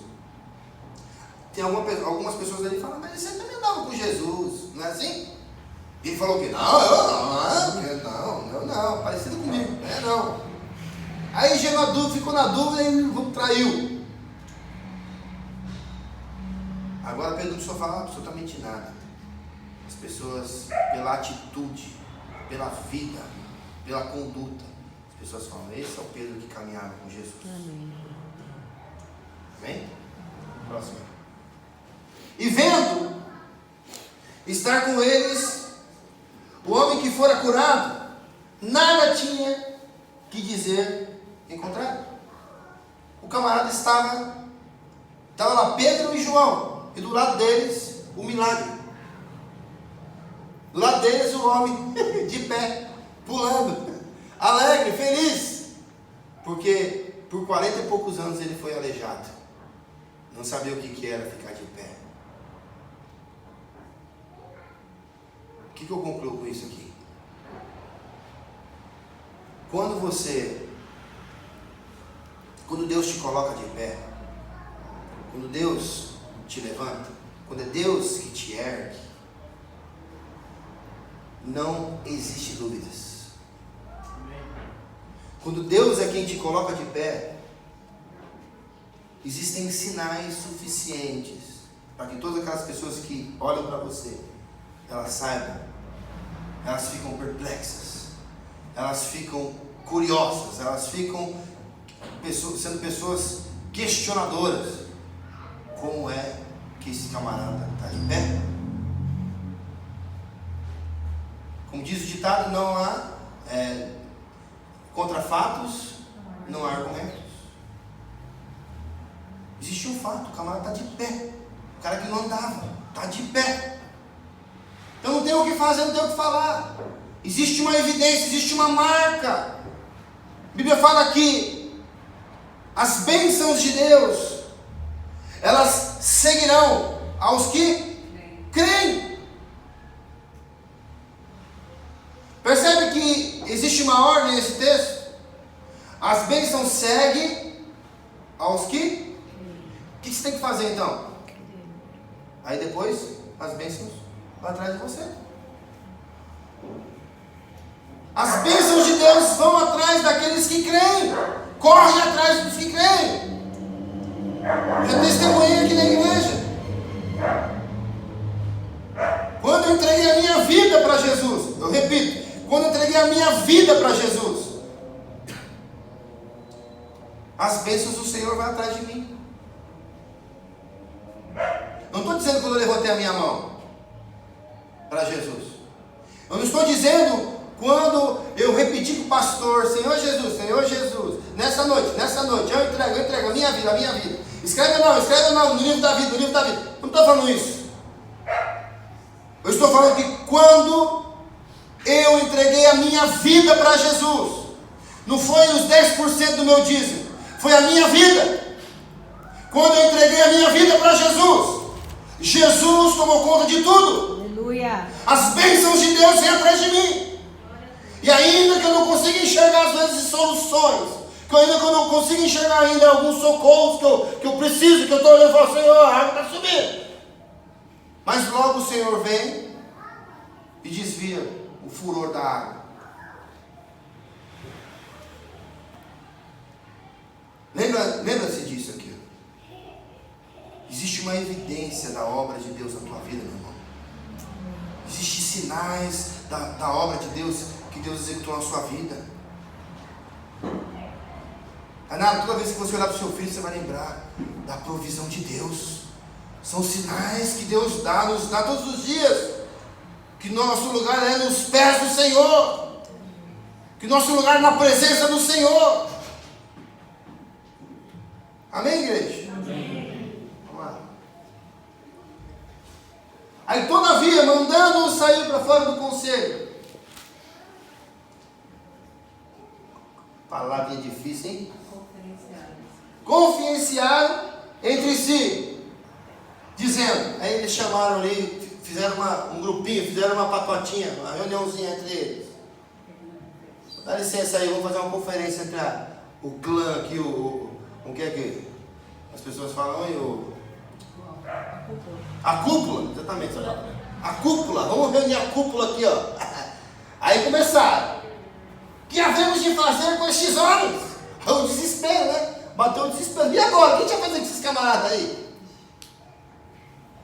tem algumas pessoas ali que falam: mas você também andava com Jesus, não é assim? E ele falou que não, parecido comigo, não. Aí ficou na dúvida e traiu. Agora Pedro não precisou falar absolutamente nada. As pessoas, pela atitude, pela vida, pela conduta, as pessoas falam: esse é o Pedro que caminhava com Jesus. Amém. Amém? Próximo. E vendo estar com eles o homem que fora curado, nada tinha que dizer em contrário. O camarada estava lá, Pedro e João, e do lado deles o milagre. Do lado deles o homem de pé, pulando, alegre, feliz, porque por 40 e poucos anos ele foi aleijado, não sabia o que era ficar de pé. O que eu concluo com isso aqui? Quando Deus te coloca de pé, quando Deus te levanta, quando é Deus que te ergue, não existe dúvidas. Quando Deus é quem te coloca de pé, existem sinais suficientes para que todas aquelas pessoas que olham para você, elas saibam, elas ficam perplexas, elas ficam curiosas, elas ficam sendo pessoas questionadoras. Como é que esse camarada está de pé? Como diz o ditado, não há contra fatos, não há argumentos. Existe um fato, o camarada está de pé. O cara que não andava, está de pé. Eu não tenho o que fazer, não tenho o que falar. Existe uma evidência, existe uma marca. A Bíblia fala que as bênçãos de Deus, elas seguirão aos que creem. Percebe que existe uma ordem nesse texto? As bênçãos seguem aos que? O que você tem que fazer então? Aí depois, as bênçãos vão atrás de você. As bênçãos de Deus vão atrás daqueles que creem. Corre atrás dos que creem. Eu testemunhei aqui na igreja. Quando eu entreguei a minha vida para Jesus, eu repito, quando eu entreguei a minha vida para Jesus, as bênçãos do Senhor vão atrás de mim. Não estou dizendo quando eu levantei a minha mão para Jesus. Eu não estou dizendo quando eu repeti com o pastor, Senhor Jesus, nessa noite, eu entrego a minha vida. Escreve não, no livro da vida, Eu não estou falando isso. Eu estou falando que quando eu entreguei a minha vida para Jesus, não foi os 10% do meu dízimo, foi a minha vida. Quando eu entreguei a minha vida para Jesus, Jesus tomou conta de tudo. Aleluia. As bênçãos de Deus vêm atrás de mim. E ainda que eu não consiga enxergar às vezes soluções, que eu não consiga enxergar ainda alguns socorros que eu preciso, que eu estou olhando e falo, Senhor, a água está subindo. Mas logo o Senhor vem e desvia o furor da água. Lembra-se disso aqui. Existe uma evidência da obra de Deus na tua vida, meu irmão. Existem sinais da obra de Deus que Deus executou na sua vida. Toda vez que você olhar para o seu filho, você vai lembrar da provisão de Deus. São sinais que Deus nos dá todos os dias. Que nosso lugar é nos pés do Senhor. Que nosso lugar é na presença do Senhor. Amém, igreja? Amém. Vamos lá. Aí, todavia, mandando-o sair para fora do conselho. Palavra difícil, hein? Confidenciaram entre si, dizendo. Aí eles chamaram ali, fizeram um grupinho, fizeram uma patotinha, uma reuniãozinha entre eles. Dá licença aí, vamos fazer uma conferência entre o clã aqui, o que é que as pessoas falam aí, a cúpula, exatamente, a cúpula, vamos reunir a cúpula aqui, ó. Aí começaram. O que havemos de fazer com estes homens? O desespero, né? Bateu o desespero. E agora? O que a gente vai fazer com esses camaradas aí?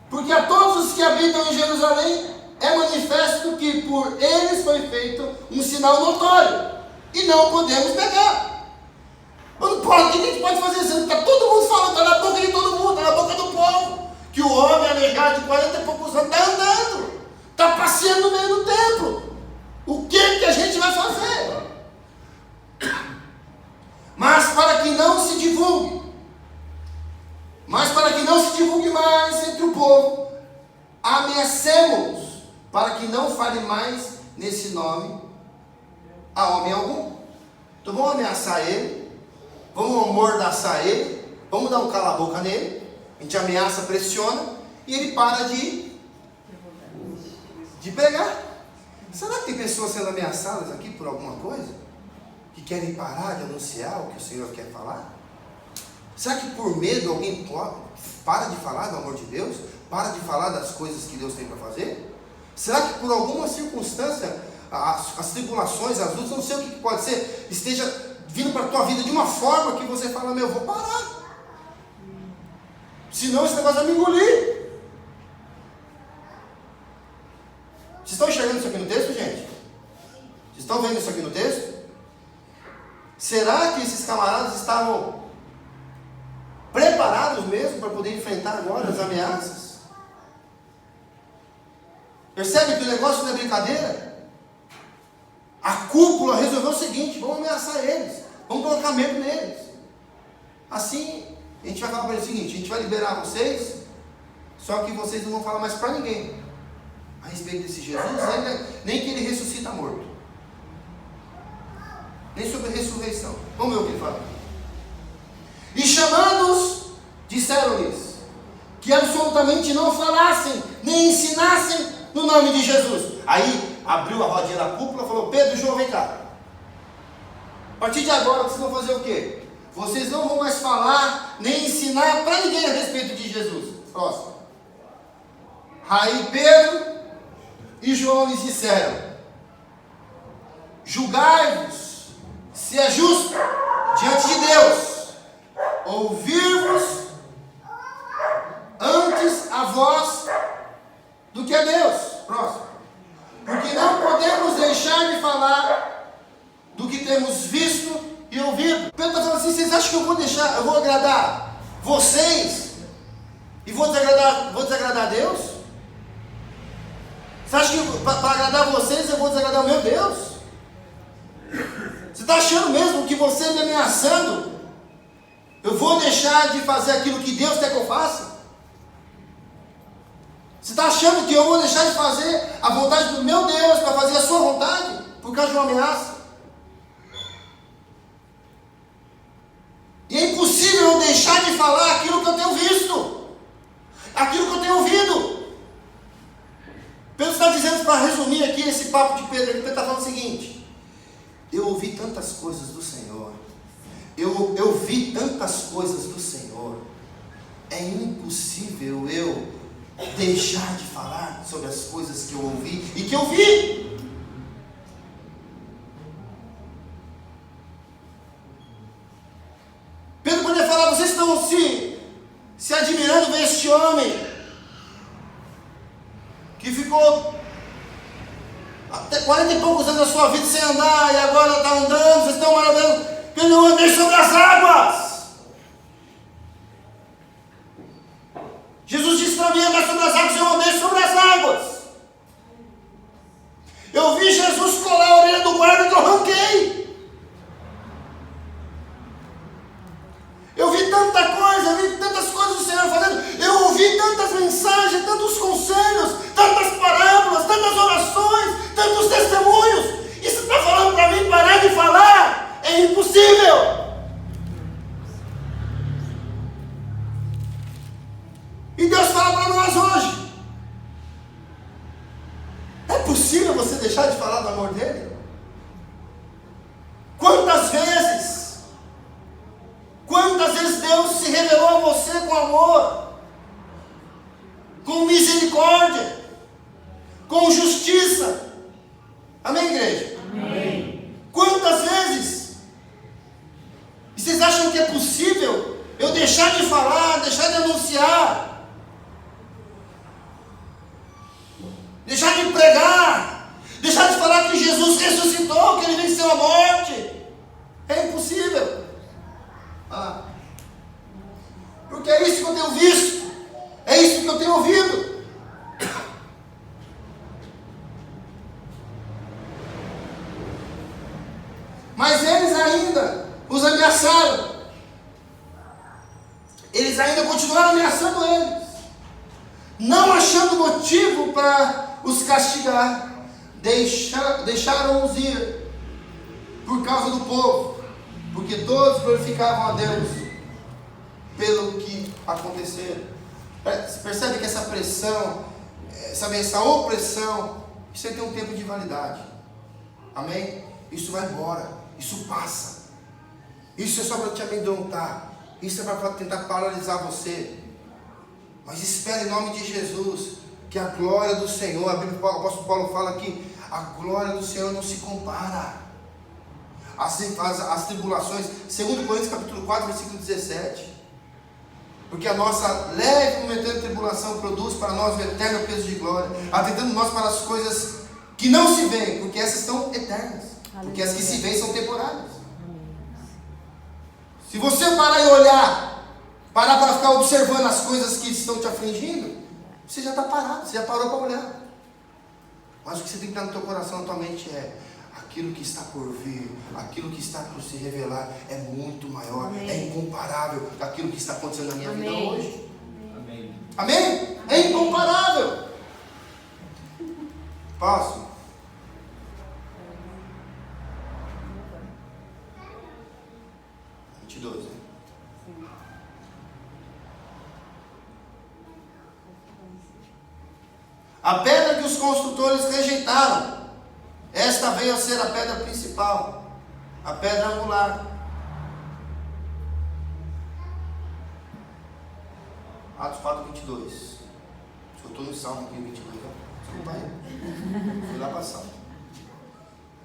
Porque a todos os que habitam em Jerusalém é manifesto que por eles foi feito um sinal notório. E não podemos negar. Não pode, o que a gente pode fazer? Está todo mundo falando, está na boca de todo mundo, está na boca do povo. Que o homem aleijado de 40 e poucos anos está andando. Está passeando no meio do templo. O que a gente vai fazer? Mas para que não se divulgue mais entre o povo, mais nesse nome a homem algum. Então vamos ameaçar ele, vamos amordaçar ele, vamos dar um cala-boca nele, a gente ameaça, pressiona, e ele para de pregar. Será que tem pessoas sendo ameaçadas aqui por alguma coisa? Que querem parar de anunciar o que o Senhor quer falar? Será que por medo alguém para de falar do amor de Deus? Para de falar das coisas que Deus tem para fazer? Será que por alguma circunstância, as tribulações, as lutas, não sei o que pode ser, esteja vindo para a tua vida de uma forma que você fala, meu, vou parar. Senão esse negócio vai me engolir. Vocês estão enxergando isso aqui no texto, gente? Vocês estão vendo isso aqui no texto? Será que esses camaradas estavam preparados mesmo para poder enfrentar agora as ameaças? Percebe que o negócio não é brincadeira? A cúpula resolveu o seguinte: vamos ameaçar eles, vamos colocar medo neles. Assim, a gente vai falar para eles o seguinte: a gente vai liberar vocês, só que vocês não vão falar mais para ninguém a respeito desse Jesus, nem que ele ressuscita morto, nem sobre a ressurreição. Vamos ver o que ele fala. E chamando-os, disseram-lhes que absolutamente não falassem, nem ensinassem no nome de Jesus. Aí abriu a rodinha da cúpula e falou: Pedro e João, vem cá. A partir de agora vocês vão fazer o quê? Vocês não vão mais falar, nem ensinar para ninguém a respeito de Jesus. Próximo. Aí Pedro e João lhes disseram: julgai-vos se é justo diante de Deus ouvir-vos antes a vós do que a Deus. Próximo. Porque não podemos deixar de falar do que temos visto e ouvido. Pedro está falando assim: vocês acham que eu vou agradar vocês e vou desagradar a Deus? Você acha que para agradar vocês eu vou desagradar o meu Deus? Você está achando mesmo que você me ameaçando, eu vou deixar de fazer aquilo que Deus quer que eu faça? Você está achando que eu vou deixar de fazer a vontade do meu Deus para fazer a sua vontade por causa de uma ameaça? E é impossível eu deixar de falar aquilo que eu tenho visto, aquilo que eu tenho ouvido. Pedro está dizendo, para resumir aqui esse papo de Pedro, Pedro está falando o seguinte: eu ouvi tantas coisas do Senhor, eu vi tantas coisas do Senhor, é impossível eu deixar de falar sobre as coisas que eu ouvi e que eu vi. Pedro poderia falar: vocês estão se admirando ver este homem que ficou até 40 e poucos anos da sua vida sem andar, e agora está andando, vocês estão maravilhando. Pedro: eu andei sobre as águas. Jesus disse para mim andar sobre as águas, eu andei sobre as águas. Eu vi Jesus colar a orelha do guarda que eu arranquei. Eu vi tanta coisa, eu vi tantas coisas do Senhor fazendo. Eu ouvi tantas mensagens, tantos conselhos, tantas parábolas, tantas orações, tantos testemunhos. E você está falando para mim parar de falar? É impossível. E Deus fala para nós hoje: é possível você deixar de falar do amor dele? Quantas vezes Deus se revelou a você com amor, com misericórdia, com justiça? Amém, igreja? Amém. Quantas vezes? E vocês acham que é possível eu deixar de falar, deixar de anunciar, deixar de pregar, deixar de falar que Jesus ressuscitou, que Ele venceu a morte? É impossível. Porque é isso que eu tenho visto, é isso que eu tenho ouvido. Mas eles ainda os ameaçaram. Eles ainda continuaram ameaçando eles, não achando motivo para os castigar, deixaram-os ir por causa do povo, porque todos glorificavam a Deus pelo que aconteceram. Você percebe que essa pressão, essa opressão, isso aí tem um tempo de validade. Amém? Isso vai embora, isso passa. Isso é só para te amedrontar, isso é para tentar paralisar você. Mas espere em nome de Jesus, que a glória do Senhor, a Bíblia, o apóstolo Paulo fala que a glória do Senhor não se compara às tribulações. 2 Coríntios capítulo 4, versículo 17. Porque a nossa leve e momentânea tribulação produz para nós o eterno peso de glória, atentando nós para as coisas que não se veem, porque essas são eternas. Porque as que se veem são temporárias. Se você parar e olhar, parar para ficar observando as coisas que estão te afligindo, você já está parado, você já parou para olhar. Mas o que você tem que estar no teu coração, na tua mente é: aquilo que está por vir, aquilo que está por se revelar é muito maior, amém, é incomparável daquilo que está acontecendo na minha amém. Vida hoje. Amém. Amém? É incomparável. Posso? A pedra que os construtores rejeitaram, esta veio a ser a pedra principal, a pedra angular. Atos 4, 22. Eu estou no Salmo aqui, 22. Desculpa aí. Fui lá para Salmo.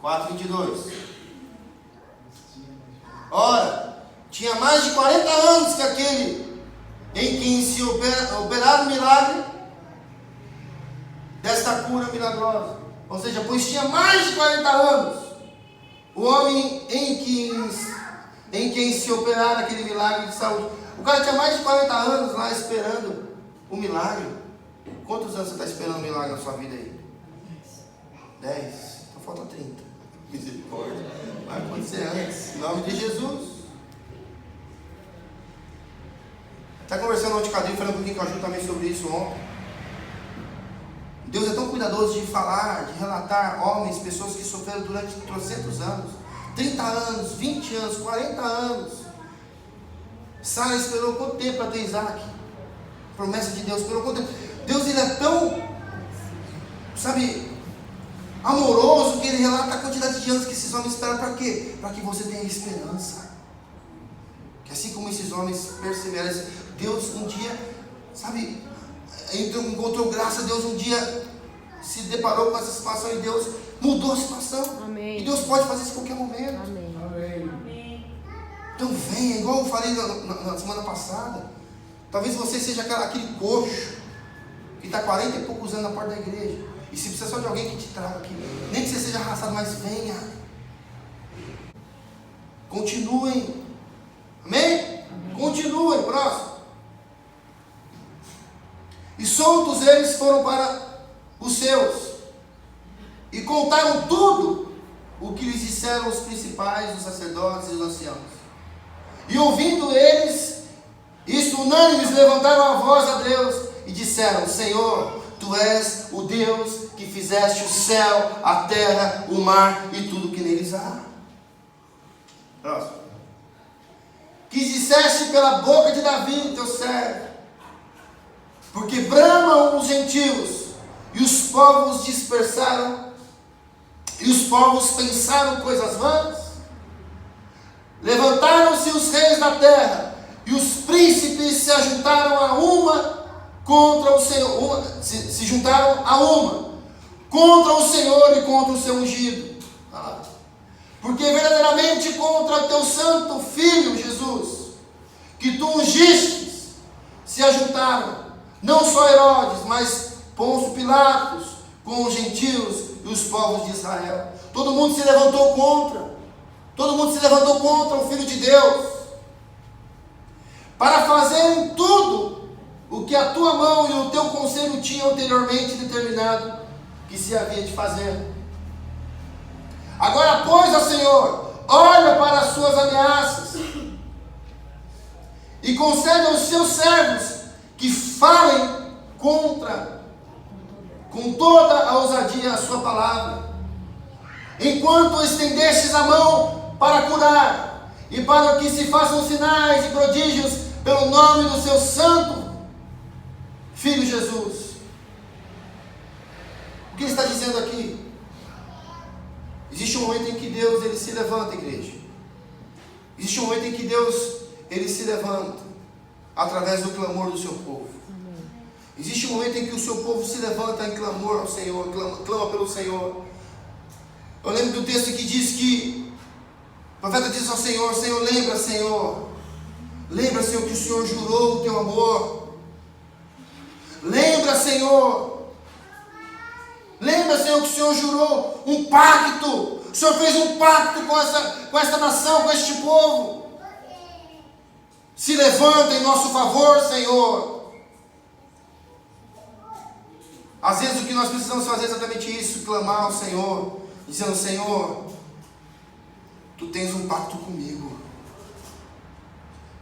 4, 22. Ora, tinha mais de 40 anos que aquele em quem se operara o milagre desta cura milagrosa. Ou seja, pois tinha mais de 40 anos o homem em quem se operara aquele milagre de saúde. O cara tinha mais de 40 anos lá esperando o milagre. Quantos anos você está esperando o milagre na sua vida aí? 10. Então falta 30. Misericórdia. Vai acontecer antes. Em nome de Jesus. Está conversando ontem com a Adri, falando um pouquinho com a Ju também sobre isso ontem. Deus é tão cuidadoso de falar, de relatar homens, pessoas que sofreram durante 300 anos, 30 anos, 20 anos, 40 anos. Sara esperou quanto tempo para ter Isaac? Promessa de Deus, esperou quanto tempo? Deus, ele é tão, amoroso, que ele relata a quantidade de anos que esses homens esperam. Para quê? Para que você tenha esperança. Que assim como esses homens perseveram, Deus um dia, encontrou graça. Deus um dia se deparou com essa situação e Deus mudou a situação. Amém. E Deus pode fazer isso em qualquer momento. Amém. Amém. Então venha, igual eu falei na semana passada. Talvez você seja aquele coxo que está 40 e poucos anos na porta da igreja, e se precisa só de alguém que te traga aqui, nem que você seja arrastado, mas venha. Continuem. Amém? Amém. Continuem, próximo. E soltos eles foram para os seus, e contaram tudo o que lhes disseram os principais, os sacerdotes e os anciãos. E ouvindo eles isto, unânimes, levantaram a voz a Deus e disseram: Senhor, Tu és o Deus que fizeste o céu, a terra, o mar e tudo que neles há. Próximo. Que disseste pela boca de Davi, teu servo: porque bramam os gentios, e os povos dispersaram, e os povos pensaram coisas vãs. Levantaram-se os reis da terra, e os príncipes se ajuntaram a uma contra o Senhor, se juntaram a uma contra o Senhor e contra o seu ungido. Porque verdadeiramente contra teu santo Filho Jesus, que tu ungistes, se ajuntaram não só Herodes, mas Pôncio Pilatos, com os gentios e os povos de Israel. Todo mundo se levantou contra. Todo mundo se levantou contra o Filho de Deus, para fazerem tudo o que a tua mão e o teu conselho tinham anteriormente determinado que se havia de fazer. Agora, pois, ó Senhor, olha para as suas ameaças e concede aos seus servos que falem com toda a ousadia a sua palavra, enquanto estendestes a mão para curar, e para que se façam sinais e prodígios pelo nome do seu santo Filho Jesus. O que ele está dizendo aqui? Existe um momento em que Deus ele se levanta, igreja. Existe um momento em que Deus ele se levanta através do clamor do seu povo. Existe um momento em que o seu povo se levanta em clamor ao Senhor, clama pelo Senhor. Eu lembro do texto que diz que o profeta diz ao Senhor: Senhor, lembra, Senhor, que o Senhor jurou o teu amor. Lembra, Senhor, que o Senhor jurou um pacto. O Senhor fez um pacto com essa nação, com este povo. Se levanta em nosso favor, Senhor. Às vezes o que nós precisamos fazer é exatamente isso: clamar ao Senhor, dizendo: Senhor, Tu tens um pacto comigo.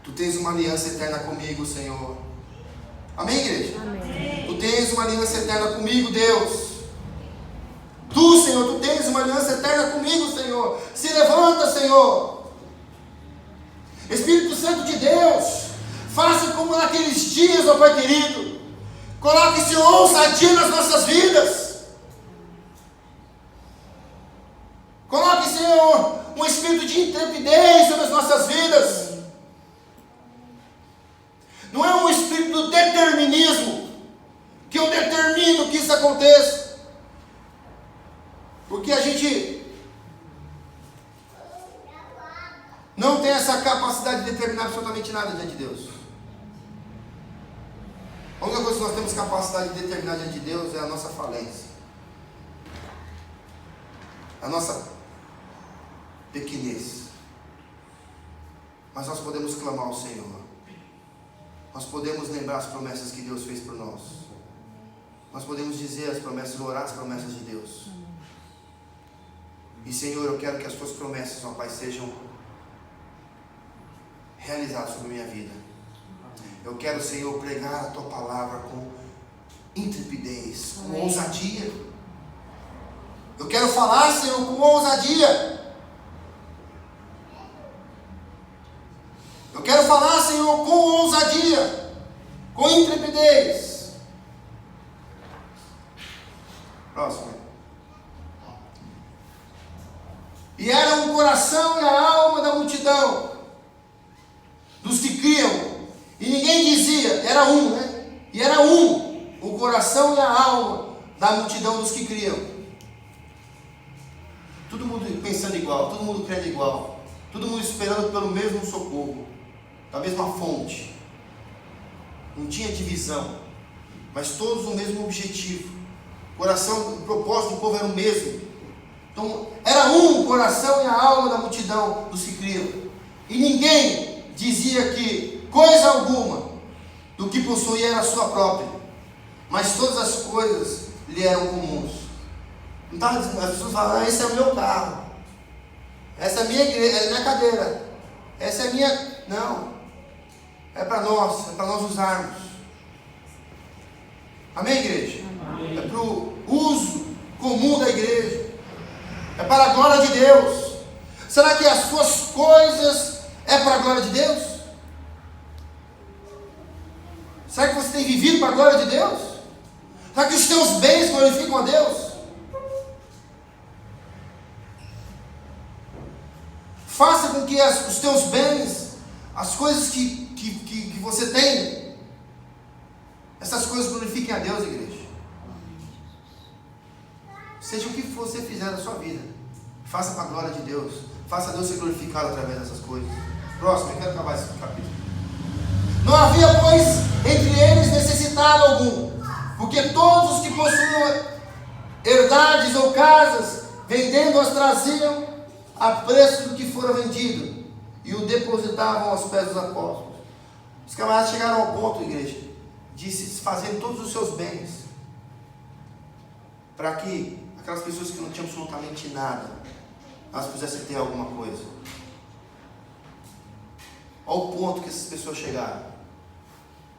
Tu tens uma aliança eterna comigo, Senhor. Amém, igreja? Amém. Tu tens uma aliança eterna comigo, Deus. Tu, Senhor, Tu tens uma aliança eterna comigo, Senhor. Se levanta, Senhor. Espírito Santo de Deus, faça como naqueles dias, ó Pai querido. Coloque, Senhor, ousadia nas nossas vidas. Coloque, Senhor, um espírito de intrepidez sobre as nossas vidas. Não é um espírito do determinismo, que eu determino que isso aconteça. Porque a gente não tem essa capacidade de determinar absolutamente nada diante de Deus. A única coisa que nós temos capacidade de determinar diante de Deus é a nossa falência, a nossa pequenez. Mas nós podemos clamar ao Senhor. Nós podemos lembrar as promessas que Deus fez por nós. Nós podemos dizer as promessas, orar as promessas de Deus. E Senhor, eu quero que as Tuas promessas, ó Pai, sejam realizadas sobre a minha vida. Eu quero, Senhor, pregar a Tua palavra com intrepidez, com ousadia. Eu quero falar, Senhor, com ousadia. Eu quero falar, Senhor, com ousadia, com intrepidez. Próximo. E era o coração e a alma da multidão, dos que criam. E ninguém dizia, era um, né? E era um, o coração e a alma da multidão dos que criam. Todo mundo pensando igual, todo mundo crendo igual, todo mundo esperando pelo mesmo socorro, da mesma fonte. Não tinha divisão, mas todos o mesmo objetivo. O coração, o propósito do povo era o mesmo. Então, era um o coração e a alma da multidão dos que criam. E ninguém dizia que coisa alguma do que possuía era sua própria, mas todas as coisas lhe eram comuns. Não estava dizendo, as pessoas falam: esse é o meu carro, essa é a minha igreja, é a minha cadeira, essa é a minha. Não, é para nós usarmos. Amém, igreja? Amém. É para o uso comum da igreja. É para a glória de Deus. Será que as suas coisas é para a glória de Deus? Será que você tem vivido para a glória de Deus? Será que os teus bens glorificam a Deus? Faça com que os teus bens, as coisas que você tem, essas coisas glorifiquem a Deus, igreja. Seja o que você fizer na sua vida, faça para a glória de Deus. Faça Deus ser glorificado através dessas coisas. Próximo, eu quero acabar esse capítulo. Não havia, pois, entre eles necessitado algum, porque todos os que possuíam herdades ou casas, vendendo-as, traziam a preço do que fora vendido e o depositavam aos pés dos apóstolos. Os camaradas chegaram ao ponto, igreja, de se fazerem todos os seus bens, para que aquelas pessoas que não tinham absolutamente nada, elas pudessem ter alguma coisa. Olha o ponto que essas pessoas chegaram.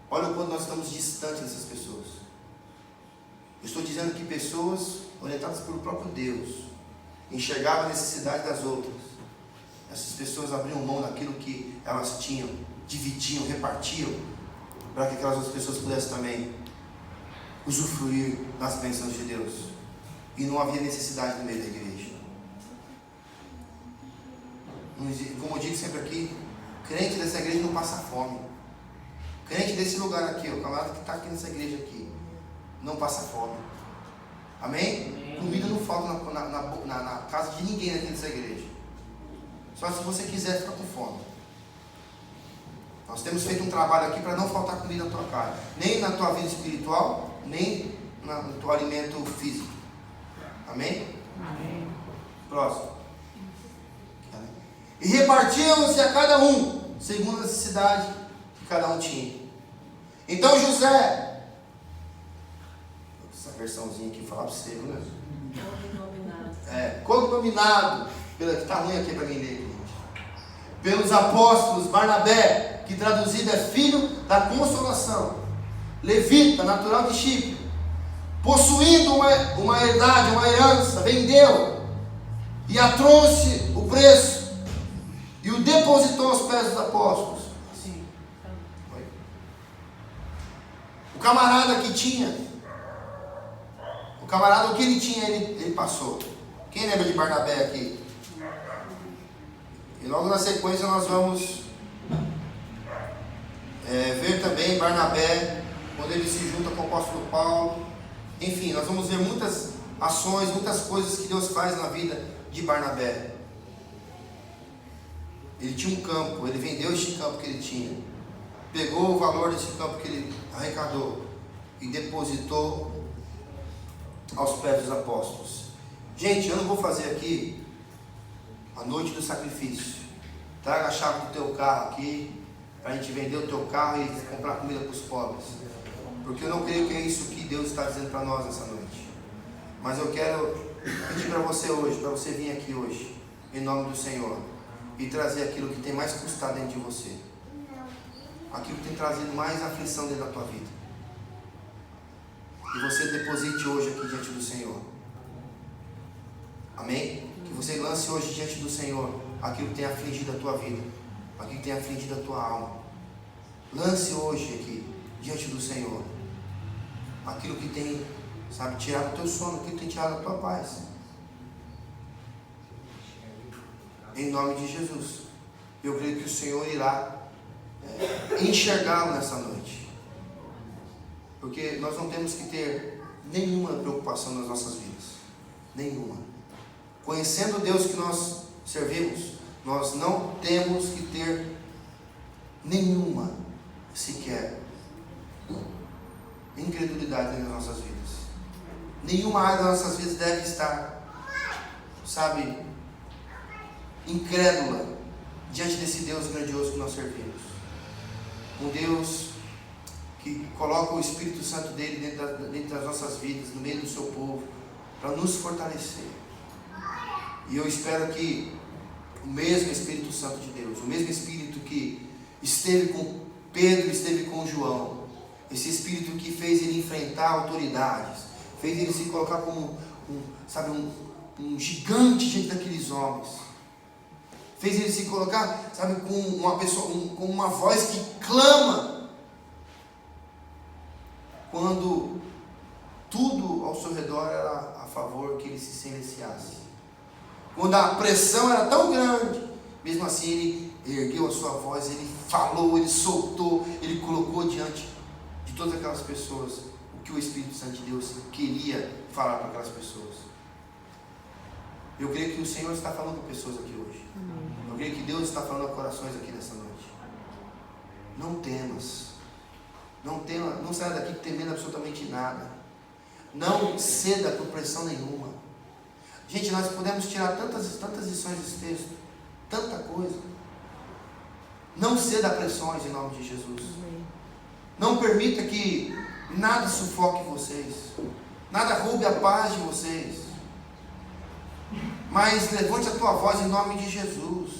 Olha o quanto nós estamos distantes dessas pessoas. Eu estou dizendo que pessoas orientadas pelo próprio Deus, enxergava a necessidade das outras. Essas pessoas abriam mão daquilo que elas tinham, dividiam, repartiam, para que aquelas outras pessoas pudessem também usufruir das bênçãos de Deus. E não havia necessidade no meio da igreja. Como eu digo sempre aqui, crente dessa igreja não passa fome. Crente desse lugar aqui, o camarada que está aqui nessa igreja aqui, não passa fome. Amém? Amém. Comida não falta na casa de ninguém aqui nessa igreja. Só se você quiser ficar com fome. Nós temos feito um trabalho aqui para não faltar comida na tua casa, nem na tua vida espiritual, nem no teu alimento físico. Amém? Amém. Próximo. E repartiam-se a cada um, segundo a necessidade que cada um tinha. Então José, essa versãozinha aqui, falar para você, né? Cognominado, que está ruim aqui para mim ler, gente. Pelos apóstolos, Barnabé, que traduzido é filho da consolação, levita, natural de Chipre, possuindo uma herdade, uma herança, vendeu e a trouxe o preço e o depositou aos pés dos apóstolos. Assim. O camarada que tinha, o que ele tinha, ele passou. Quem lembra de Barnabé aqui? E logo na sequência nós vamos ver também Barnabé, quando ele se junta com o apóstolo Paulo. Enfim, nós vamos ver muitas ações, muitas coisas que Deus faz na vida de Barnabé. Ele tinha um campo, ele vendeu este campo que ele tinha, pegou o valor desse campo que ele arrecadou e depositou aos pés dos apóstolos. Gente, eu não vou fazer aqui a noite do sacrifício. Traga a chave do teu carro aqui, para a gente vender o teu carro e comprar comida para os pobres, porque eu não creio que é isso que Deus está dizendo para nós nessa noite. Mas eu quero pedir para você hoje, para você vir aqui hoje, em nome do Senhor, e trazer aquilo que tem mais custado dentro de você, aquilo que tem trazido mais aflição dentro da tua vida, e você deposite hoje aqui diante do Senhor. Amém? Que você lance hoje diante do Senhor aquilo que tem afligido a tua vida, aquilo que tem afligido a tua alma. Lance hoje aqui diante do Senhor aquilo que tem, tirado o teu sono, aquilo que tem tirado a tua paz. Em nome de Jesus. Eu creio que o Senhor irá enxergá-lo nessa noite. Porque nós não temos que ter nenhuma preocupação nas nossas vidas. Nenhuma. Conhecendo o Deus que nós servimos, nós não temos que ter nenhuma, sequer, incredulidade nas nossas vidas. Nenhuma área das nossas vidas deve estar, incrédula diante desse Deus grandioso que nós servimos. Um Deus que coloca o Espírito Santo dele dentro das nossas vidas, no meio do seu povo, para nos fortalecer. E eu espero que o mesmo Espírito Santo de Deus, o mesmo Espírito que esteve com Pedro, esteve com João, esse Espírito que fez ele enfrentar autoridades, fez ele se colocar como um gigante diante daqueles homens, fez ele se colocar, com uma pessoa, com uma voz que clama, quando tudo ao seu redor era a favor que ele se silenciasse. Quando a pressão era tão grande, mesmo assim ele ergueu a sua voz, ele falou, ele soltou, ele colocou diante de todas aquelas pessoas o que o Espírito Santo de Deus queria falar para aquelas pessoas. Eu creio que o Senhor está falando com pessoas aqui hoje. Eu creio que Deus está falando a corações aqui nessa noite. Não temas. Não saia daqui temendo absolutamente nada. Não ceda por pressão nenhuma. Gente, nós podemos tirar tantas lições desse texto, tanta coisa. Não ceda a pressões em nome de Jesus. Não permita que nada sufoque vocês, nada roube a paz de vocês. Mas levante a tua voz em nome de Jesus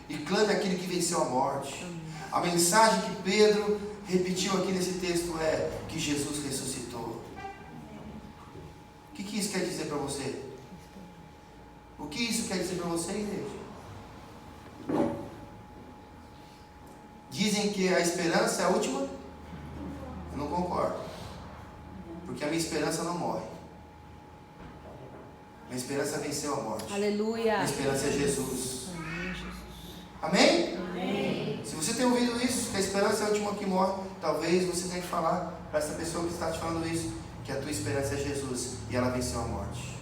e clame aquele que venceu a morte. A mensagem que Pedro repetiu aqui nesse texto é que Jesus ressuscitou. O que isso quer dizer para você? O que isso quer dizer para você, igreja? Dizem que a esperança é a última? Eu não concordo. Porque a minha esperança não morre. Minha esperança venceu a morte. Aleluia. Minha esperança é Jesus. Amém, Jesus. Amém? Amém. Se você tem ouvido isso, que a esperança é a última que morre, talvez você tenha que falar para essa pessoa que está te falando isso, que a tua esperança é Jesus e ela venceu a morte.